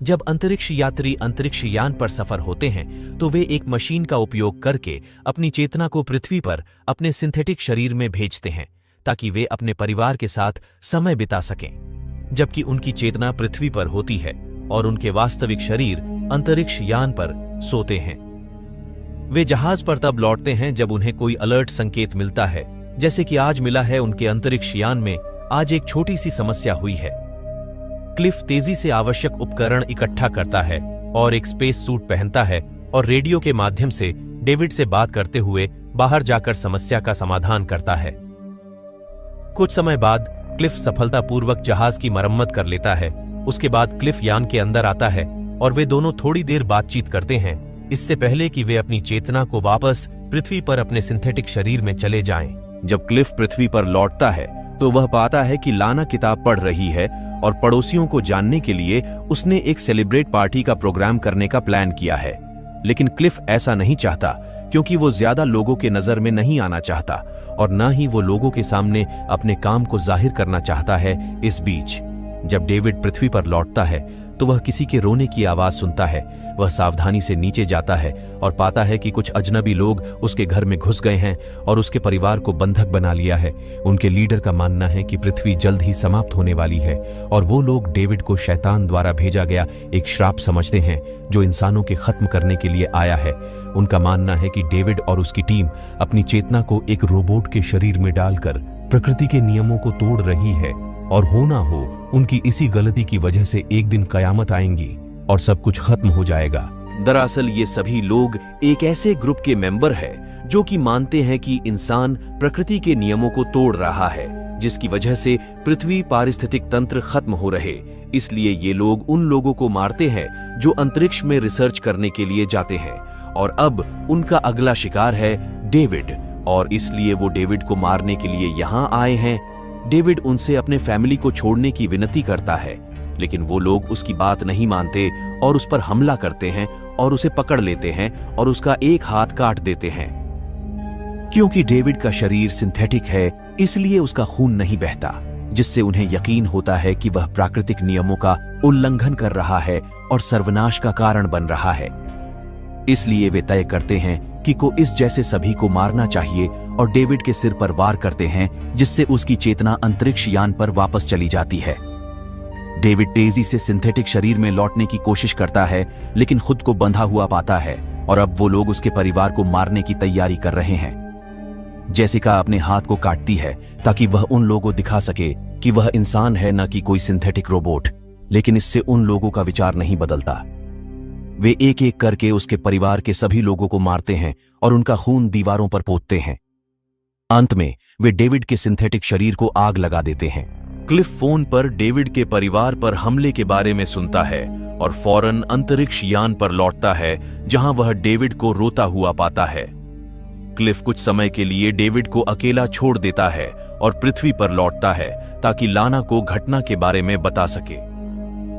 जब अंतरिक्ष यात्री अंतरिक्ष यान पर सफर होते हैं तो वे एक मशीन का उपयोग करके अपनी चेतना को पृथ्वी पर अपने सिंथेटिक शरीर में भेजते हैं ताकि वे अपने परिवार के साथ समय बिता सकें, जबकि उनकी चेतना पृथ्वी पर होती है और उनके वास्तविक शरीर अंतरिक्ष यान पर सोते हैं। वे जहाज पर तब लौटते हैं जब उन्हें कोई अलर्ट संकेत मिलता है, जैसे कि आज मिला है उनके अंतरिक्ष यान में आज एक छोटी सी समस्या हुई है। क्लिफ तेजी से आवश्यक उपकरण इकट्ठा करता है और एक स्पेस सूट पहनता है और रेडियो के माध्यम से डेविड से बात करते हुए बाहर जाकर समस्या का समाधान करता है। कुछ समय बाद क्लिफ सफलतापूर्वक जहाज की मरम्मत कर लेता है। उसके बाद क्लिफ यान के अंदर आता है और वे दोनों थोड़ी देर बातचीत करते हैं इससे पहले कि वे अपनी चेतना को वापस पृथ्वी पर अपने सिंथेटिक शरीर में चले जाएं। जब क्लिफ पृथ्वी पर लौटता है तो वह पाता है कि लाना किताब पढ़ रही है और पड़ोसियों को जानने के लिए उसने एक सेलिब्रेट पार्टी का प्रोग्राम करने का प्लान किया है। लेकिन क्लिफ ऐसा नहीं चाहता क्योंकि वो ज्यादा लोगों के नजर में नहीं आना चाहता और न ही वो लोगों के सामने अपने काम को जाहिर करना चाहता है। इस बीच जब डेविड पृथ्वी पर लौटता है तो वह किसी के रोने की आवाज सुनता है। वह सावधानी से नीचे जाता है और पाता है कि कुछ अजनबी लोग उसके घर में घुस गए हैं और उसके परिवार को बंधक बना लिया है। उनके लीडर का मानना है कि पृथ्वी जल्द ही समाप्त होने वाली है और वो लोग डेविड को शैतान द्वारा भेजा गया एक श्राप समझते हैं जो इंसानों के खत्म करने के लिए आया है। उनका मानना है कि डेविड और उसकी टीम अपनी चेतना को एक रोबोट के शरीर में डालकर प्रकृति के नियमों को तोड़ रही है और हो ना हो उनकी इसी गलती की वजह से एक दिन कयामत आएंगी और सब कुछ खत्म हो जाएगा। दरअसल ये सभी लोग एक ऐसे ग्रुप के मेंबर हैं जो कि मानते हैं कि इंसान प्रकृति के नियमों को तोड़ रहा है जिसकी वजह से पृथ्वी पारिस्थितिक तंत्र खत्म हो रहे। इसलिए ये लोग उन लोगों को मारते हैं जो अंतरिक्ष में रिसर्च करने के लिए जाते हैं और अब उनका अगला शिकार है डेविड और इसलिए वो डेविड को मारने के लिए यहाँ आए हैं। डेविड उनसे अपने फैमिली को छोड़ने की विनती करता है लेकिन वो लोग उसकी बात नहीं मानते और उस पर हमला करते हैं और उसे पकड़ लेते हैं और उसका एक हाथ काट देते हैं। क्योंकि डेविड का शरीर सिंथेटिक है इसलिए उसका खून नहीं बहता, जिससे उन्हें यकीन होता है कि वह प्राकृतिक नियमों का उल्लंघन कर रहा है और सर्वनाश का कारण बन रहा है। इसलिए वे तय करते हैं कि को इस जैसे सभी को मारना चाहिए और डेविड के सिर पर वार करते हैं जिससे उसकी चेतना अंतरिक्ष यान पर वापस चली जाती है। डेविड तेजी से सिंथेटिक शरीर में लौटने की कोशिश करता है लेकिन खुद को बंधा हुआ पाता है और अब वो लोग उसके परिवार को मारने की तैयारी कर रहे हैं। जेसिका अपने हाथ को काटती है ताकि वह उन लोगों को दिखा सके कि वह इंसान है न कि कोई सिंथेटिक रोबोट, लेकिन इससे उन लोगों का विचार नहीं बदलता। वे एक एक करके उसके परिवार के सभी लोगों को मारते हैं और उनका खून दीवारों पर पोतते हैं। अंत में वे डेविड के सिंथेटिक शरीर को आग लगा देते हैं। क्लिफ फोन पर डेविड के परिवार पर हमले के बारे में सुनता है और फौरन अंतरिक्ष यान पर लौटता है जहां वह डेविड को रोता हुआ पाता है। क्लिफ कुछ समय के लिए डेविड को अकेला छोड़ देता है और पृथ्वी पर लौटता है ताकि लाना को घटना के बारे में बता सके।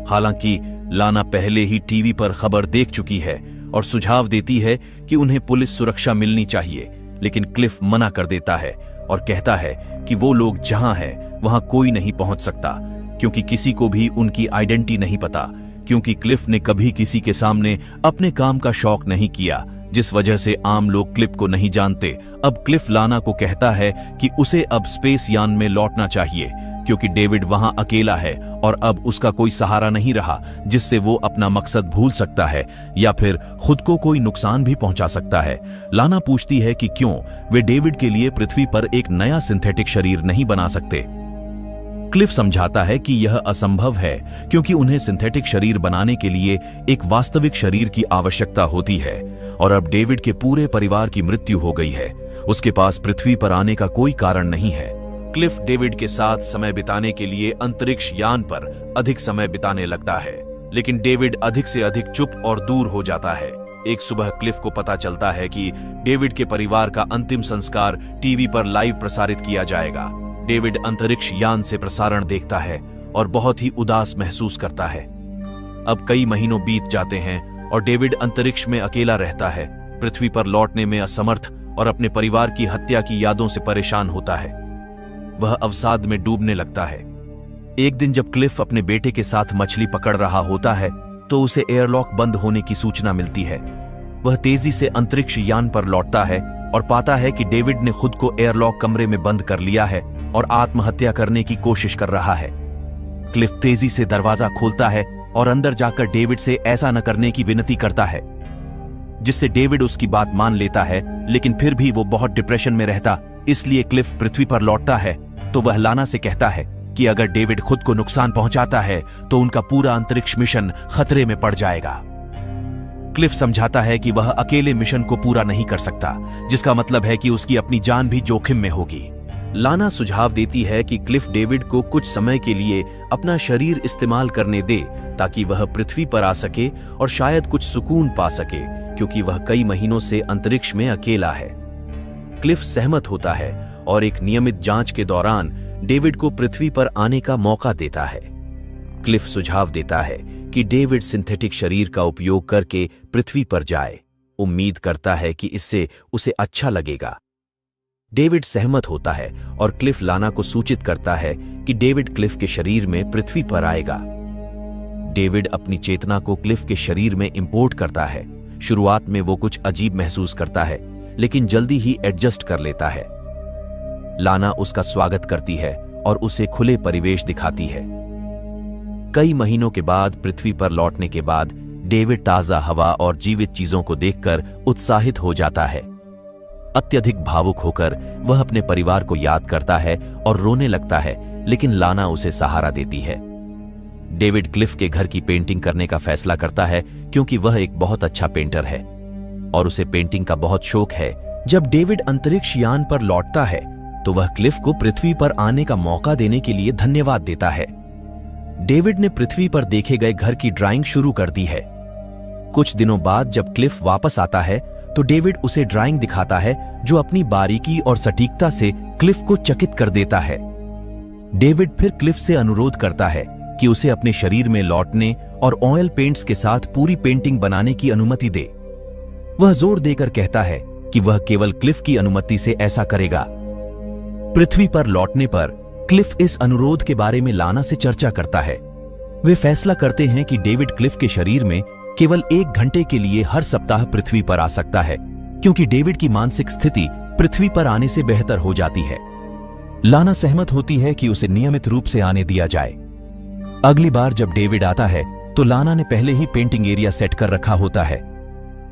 हालांकि लाना पहले ही टीवी पर खबर देख चुकी है और सुझाव देती है कि उन्हें पुलिस सुरक्षा मिलनी चाहिए, लेकिन क्लिफ मना कर देता है और कहता है कि वो लोग जहां हैं वहां कोई नहीं पहुंच सकता, क्योंकि किसी को भी उनकी आइडेंटिटी नहीं पता, क्योंकि क्लिफ ने कभी किसी के सामने अपने काम का शौक नहीं किया, जिस वजह से आम लोग क्लिफ को नहीं जानते। अब क्लिफ लाना को कहता है कि उसे अब स्पेस यान में लौटना चाहिए, क्योंकि डेविड वहां अकेला है और अब उसका कोई सहारा नहीं रहा जिससे वो अपना मकसद भूल सकता है या फिर खुद को कोई नुकसान भी पहुंचा सकता है। लाना पूछती है कि क्यों वे डेविड के लिए पृथ्वी पर एक नया सिंथेटिक शरीर नहीं बना सकते। क्लिफ समझाता है कि यह असंभव है, क्योंकि उन्हें सिंथेटिक शरीर बनाने के लिए एक वास्तविक शरीर की आवश्यकता होती है और अब डेविड के पूरे परिवार की मृत्यु हो गई है। उसके पास पृथ्वी पर आने का कोई कारण नहीं है। क्लिफ डेविड के साथ समय बिताने के लिए अंतरिक्ष यान पर अधिक समय बिताने लगता है, लेकिन डेविड अधिक से अधिक चुप और दूर हो जाता है। एक सुबह क्लिफ को पता चलता है कि डेविड के परिवार का अंतिम संस्कार टीवी पर लाइव प्रसारित किया जाएगा। डेविड अंतरिक्ष यान से प्रसारण देखता है और बहुत ही उदास महसूस करता है। अब कई महीनों बीत जाते हैं और डेविड अंतरिक्ष में अकेला रहता है, पृथ्वी पर लौटने में असमर्थ और अपने परिवार की हत्या की यादों से परेशान होता है। वह अवसाद में डूबने लगता है। एक दिन जब क्लिफ अपने बेटे के साथ मछली पकड़ रहा होता है तो उसे एयरलॉक बंद होने की सूचना मिलती है। वह तेजी से अंतरिक्ष यान पर लौटता है और पाता है कि डेविड ने खुद को एयरलॉक कमरे में बंद कर लिया है और आत्महत्या करने की कोशिश कर रहा है। क्लिफ तेजी से दरवाजा खोलता है और अंदर जाकर डेविड से ऐसा न करने की विनती करता है, जिससे डेविड उसकी बात मान लेता है, लेकिन फिर भी वो बहुत डिप्रेशन में रहता। इसलिए क्लिफ पृथ्वी पर लौटता है तो वह लाना से कहता है कि अगर डेविड खुद को नुकसान पहुंचाता है तो उनका पूरा अंतरिक्ष मिशन खतरे में पड़ जाएगा। क्लिफ समझाता है कि वह अकेले मिशन को पूरा नहीं कर सकता, जिसका मतलब है कि उसकी अपनी जान भी जोखिम में होगी। लाना सुझाव देती है कि क्लिफ डेविड को कुछ समय के लिए अपना शरीर इस्तेमाल करने दे ताकि वह पृथ्वी पर आ सके और शायद कुछ सुकून पा सके, क्योंकि वह कई महीनों से अंतरिक्ष में अकेला है। क्लिफ सहमत होता है और एक नियमित जांच के दौरान डेविड को पृथ्वी पर आने का मौका देता है। क्लिफ सुझाव देता है कि डेविड सिंथेटिक शरीर का उपयोग करके पृथ्वी पर जाए, उम्मीद करता है कि इससे उसे अच्छा लगेगा। डेविड सहमत होता है और क्लिफ लाना को सूचित करता है कि डेविड क्लिफ के शरीर में पृथ्वी पर आएगा। डेविड अपनी चेतना को क्लिफ के शरीर में इंपोर्ट करता है। शुरुआत में वो कुछ अजीब महसूस करता है, लेकिन जल्दी ही एडजस्ट कर लेता है। लाना उसका स्वागत करती है और उसे खुले परिवेश दिखाती है। कई महीनों के बाद पृथ्वी पर लौटने के बाद डेविड ताजा हवा और जीवित चीजों को देखकर उत्साहित हो जाता है। अत्यधिक भावुक होकर वह अपने परिवार को याद करता है और रोने लगता है, लेकिन लाना उसे सहारा देती है। डेविड क्लिफ के घर की पेंटिंग करने का फैसला करता है, क्योंकि वह एक बहुत अच्छा पेंटर है और उसे पेंटिंग का बहुत शौक है। जब डेविड अंतरिक्ष यान पर लौटता है तो वह क्लिफ को पृथ्वी पर आने का मौका देने के लिए धन्यवाद देता है। डेविड ने पृथ्वी पर देखे गए घर की ड्राइंग शुरू कर दी है। कुछ दिनों बाद जब क्लिफ वापस आता है तो डेविड उसे ड्राइंग दिखाता है, जो अपनी बारीकी और सटीकता से क्लिफ को चकित कर देता है। डेविड फिर क्लिफ से अनुरोध करता है कि उसे अपने शरीर में लौटने और ऑयल पेंट्स के साथ पूरी पेंटिंग बनाने की अनुमति दे। वह जोर देकर कहता है कि वह केवल क्लिफ की अनुमति से ऐसा करेगा। पृथ्वी पर लौटने पर क्लिफ इस अनुरोध के बारे में लाना से चर्चा करता है। वे फैसला करते हैं कि डेविड क्लिफ के शरीर में केवल 1 घंटे के लिए हर सप्ताह पृथ्वी पर आ सकता है, क्योंकि डेविड की मानसिक स्थिति पृथ्वी पर आने से बेहतर हो जाती है। लाना सहमत होती है कि उसे नियमित रूप से आने दिया जाए। अगली बार जब डेविड आता है तो लाना ने पहले ही पेंटिंग एरिया सेट कर रखा होता है।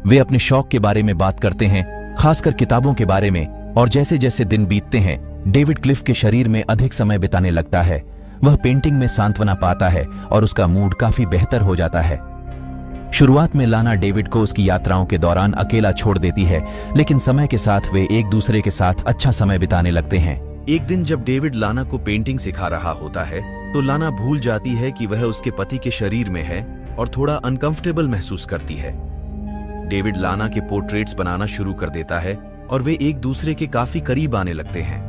वे अपने शौक के बारे में बात करते हैं, खासकर किताबों के बारे में, और जैसे जैसे दिन बीतते हैं डेविड क्लिफ के शरीर में अधिक समय बिताने लगता है। वह पेंटिंग में सांत्वना पाता है और उसका मूड काफी बेहतर हो जाता है। शुरुआत में लाना डेविड को उसकी यात्राओं के दौरान अकेला छोड़ देती है, लेकिन समय के साथ वे एक दूसरे के साथ अच्छा समय बिताने लगते हैं। एक दिन जब डेविड लाना को पेंटिंग सिखा रहा होता है तो लाना भूल जाती है कि वह उसके पति के शरीर में है और थोड़ा अनकंफर्टेबल महसूस करती है। डेविड लाना के पोर्ट्रेट्स बनाना शुरू कर देता है और वे एक दूसरे के काफी करीब आने लगते हैं।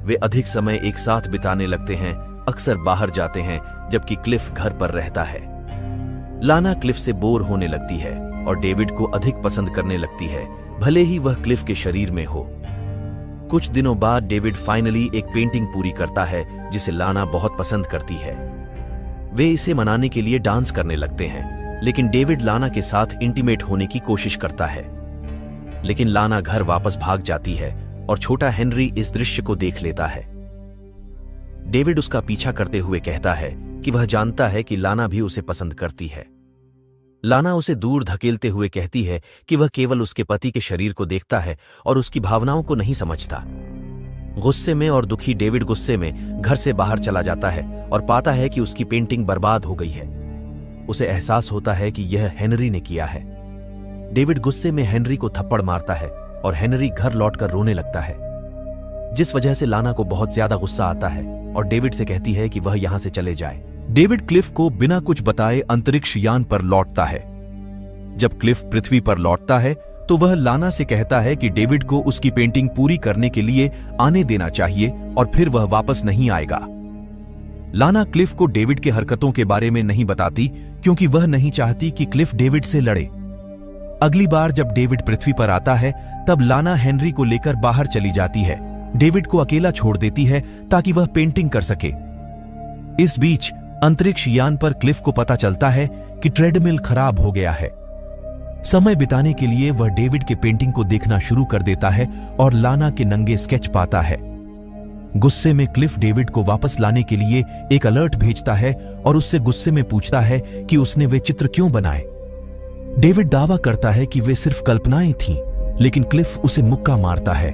वे अधिक समय एक साथ बिताने लगते हैं, अक्सर बाहर जाते हैं, जबकि क्लिफ घर पर रहता है। लाना क्लिफ से बोर होने लगती है और डेविड को अधिक पसंद करने लगती है, भले ही वह क्लिफ के शरीर में हो। कुछ दिनों बाद डेविड फाइनली एक पेंटिंग पूरी करता है जिसे लाना बहुत पसंद करती है। वे इसे मनाने के लिए डांस करने लगते हैं, लेकिन डेविड लाना के साथ इंटीमेट होने की कोशिश करता है। लेकिन लाना घर वापस भाग जाती है और छोटा हेनरी इस दृश्य को देख लेता है। डेविड उसका पीछा करते हुए कहता है कि वह जानता है कि लाना भी उसे पसंद करती है। लाना उसे दूर धकेलते हुए कहती है कि वह केवल उसके पति के शरीर को देखता है और उसकी भावनाओं को नहीं समझता। गुस्से में और दुखी डेविड गुस्से में घर से बाहर चला जाता है और पाता है कि उसकी पेंटिंग बर्बाद हो गई है। उसे एहसास होता है कि यह हेनरी ने किया है। डेविड गुस्से में हेनरी को थप्पड़ मारता है और हेनरी घर लौटकर रोने लगता है, जिस वजह से लाना को बहुत ज्यादा गुस्सा आता है और डेविड से कहती है कि वह यहां से चले जाए। डेविड क्लिफ को बिना कुछ बताए अंतरिक्ष यान पर लौटता है। जब क्लिफ पृथ्वी पर लौटता है तो वह लाना से कहता है कि डेविड को उसकी पेंटिंग पूरी करने के लिए आने देना चाहिए और फिर वह वापस नहीं आएगा। लाना क्लिफ को डेविड के हरकतों के बारे में नहीं बताती क्योंकि वह नहीं चाहती कि क्लिफ डेविड से लड़े। अगली बार जब डेविड पृथ्वी पर आता है तब लाना हेनरी को लेकर बाहर चली जाती है, डेविड को अकेला छोड़ देती है ताकि वह पेंटिंग कर सके। इस बीच अंतरिक्ष यान पर क्लिफ को पता चलता है कि ट्रेडमिल खराब हो गया है। समय बिताने के लिए वह डेविड के पेंटिंग को देखना शुरू कर देता है और लाना के नंगे स्केच पाता है। गुस्से में क्लिफ डेविड को वापस लाने के लिए एक अलर्ट भेजता है और उससे गुस्से में पूछता है कि उसने वे चित्र क्यों बनाए। डेविड दावा करता है कि वे सिर्फ कल्पनाएं थीं, लेकिन क्लिफ उसे मुक्का मारता है।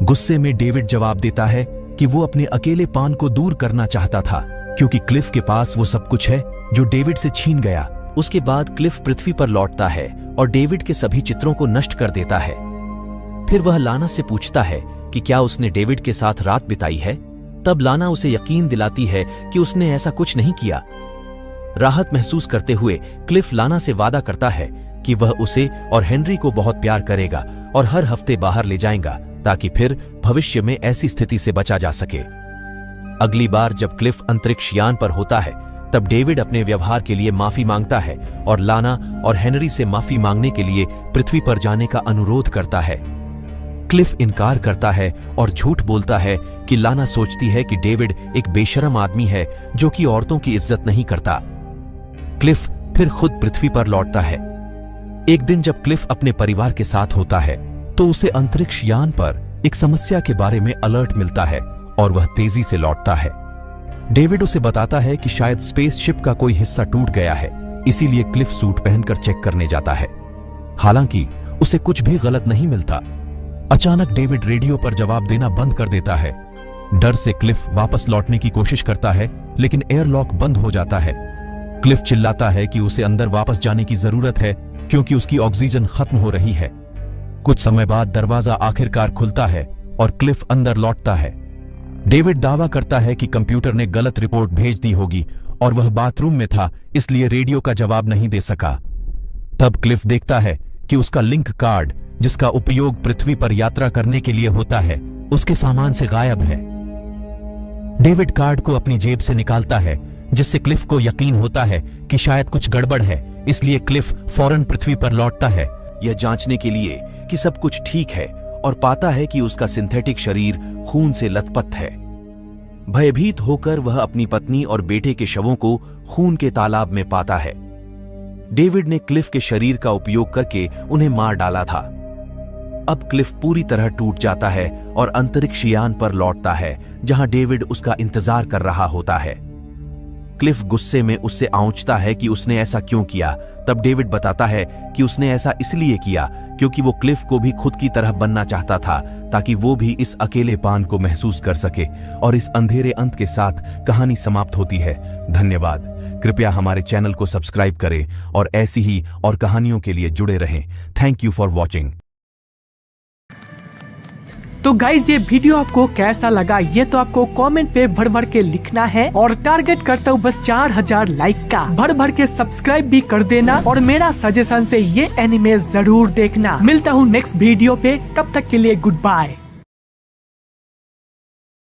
गुस्से में डेविड जवाब देता है कि वो अपने अकेलेपन को दूर करना चाहता था क्योंकि क्लिफ के पास वो सब कुछ है जो डेविड से छीन गया। उसके बाद क्लिफ पृथ्वी पर लौटता है और डेविड के सभी चित्रों को नष्ट कर देता है। फिर वह लाना से पूछता है कि क्या उसने डेविड के साथ रात बिताई है। तब लाना उसे यकीन दिलाती है कि उसने ऐसा कुछ नहीं किया। राहत महसूस करते हुए क्लिफ लाना से वादा करता है कि वह उसे और हेनरी को बहुत प्यार करेगा और हर हफ्ते बाहर ले जाएगा ताकि फिर भविष्य में ऐसी स्थिति से बचा जा सके। अगली बार जब क्लिफ अंतरिक्ष यान पर होता है तब डेविड अपने व्यवहार के लिए माफी मांगता है और लाना और हेनरी से माफी मांगने के लिए पृथ्वी पर जाने का अनुरोध करता है। क्लिफ इनकार करता है और झूठ बोलता है कि लाना सोचती है कि डेविड एक बेशरम आदमी है जो कि औरतों की इज्जत नहीं करता। क्लिफ फिर खुद पृथ्वी पर लौटता है। एक दिन जब क्लिफ अपने परिवार के साथ होता है तो उसे अंतरिक्ष यान पर एक समस्या के बारे में अलर्ट मिलता है और वह तेजी से लौटता है। डेविड उसे बताता है कि शायद स्पेसशिप का कोई हिस्सा टूट गया है, इसीलिए क्लिफ सूट पहनकर चेक करने जाता है। हालांकि उसे कुछ भी गलत नहीं मिलता। अचानक डेविड रेडियो पर जवाब देना बंद कर देता है। डर से क्लिफ वापस लौटने की कोशिश करता है, लेकिन एयरलॉक बंद हो जाता है। क्लिफ चिल्लाता है कि उसे अंदर वापस जाने की जरूरत है क्योंकि उसकी ऑक्सीजन खत्म हो रही है। कुछ समय बाद दरवाजा आखिरकार खुलता है और क्लिफ अंदर लौटता है। डेविड दावा करता है कि कंप्यूटर ने गलत रिपोर्ट भेज दी होगी और वह बाथरूम में था, इसलिए रेडियो का जवाब नहीं दे सका। तब क्लिफ देखता है कि उसका लिंक कार्ड, जिसका उपयोग पृथ्वी पर यात्रा करने के लिए होता है, उसके सामान से गायब है। डेविड कार्ड को अपनी जेब से निकालता है, जिससे क्लिफ को यकीन होता है कि शायद कुछ गड़बड़ है, इसलिए क्लिफ फौरन पृथ्वी पर लौटता है, यह जांचने के लिए कि सब कुछ ठीक है, और पाता है कि उसका सिंथेटिक शरीर खून से लथपथ है। भयभीत होकर वह अपनी पत्नी और बेटे के शवों को खून के तालाब में पाता है। डेविड ने क्लिफ के शरीर का उपयोग करके उन्हें मार डाला था। अब क्लिफ पूरी तरह टूट जाता है और अंतरिक्ष यान पर लौटता है, जहां डेविड उसका इंतजार कर रहा होता है। क्लिफ गुस्से में उससे आंचता है कि उसने ऐसा क्यों किया। तब डेविड बताता है कि उसने ऐसा इसलिए किया क्योंकि वो क्लिफ को भी खुद की तरह बनना चाहता था, ताकि वो भी इस अकेलेपन को महसूस कर सके। और इस अंधेरे अंत के साथ कहानी समाप्त होती है। धन्यवाद। कृपया हमारे चैनल को सब्सक्राइब करें और ऐसी ही और कहानियों के लिए जुड़े रहें। Thank you for watching. तो गाइज ये वीडियो आपको कैसा लगा ये तो आपको कमेंट पे भर भर के लिखना है, और टारगेट करता हूँ बस 4000 लाइक का। भर भर के सब्सक्राइब भी कर देना और मेरा सजेशन से ये एनिमे जरूर देखना। मिलता हूँ नेक्स्ट वीडियो पे, तब तक के लिए गुड बाय।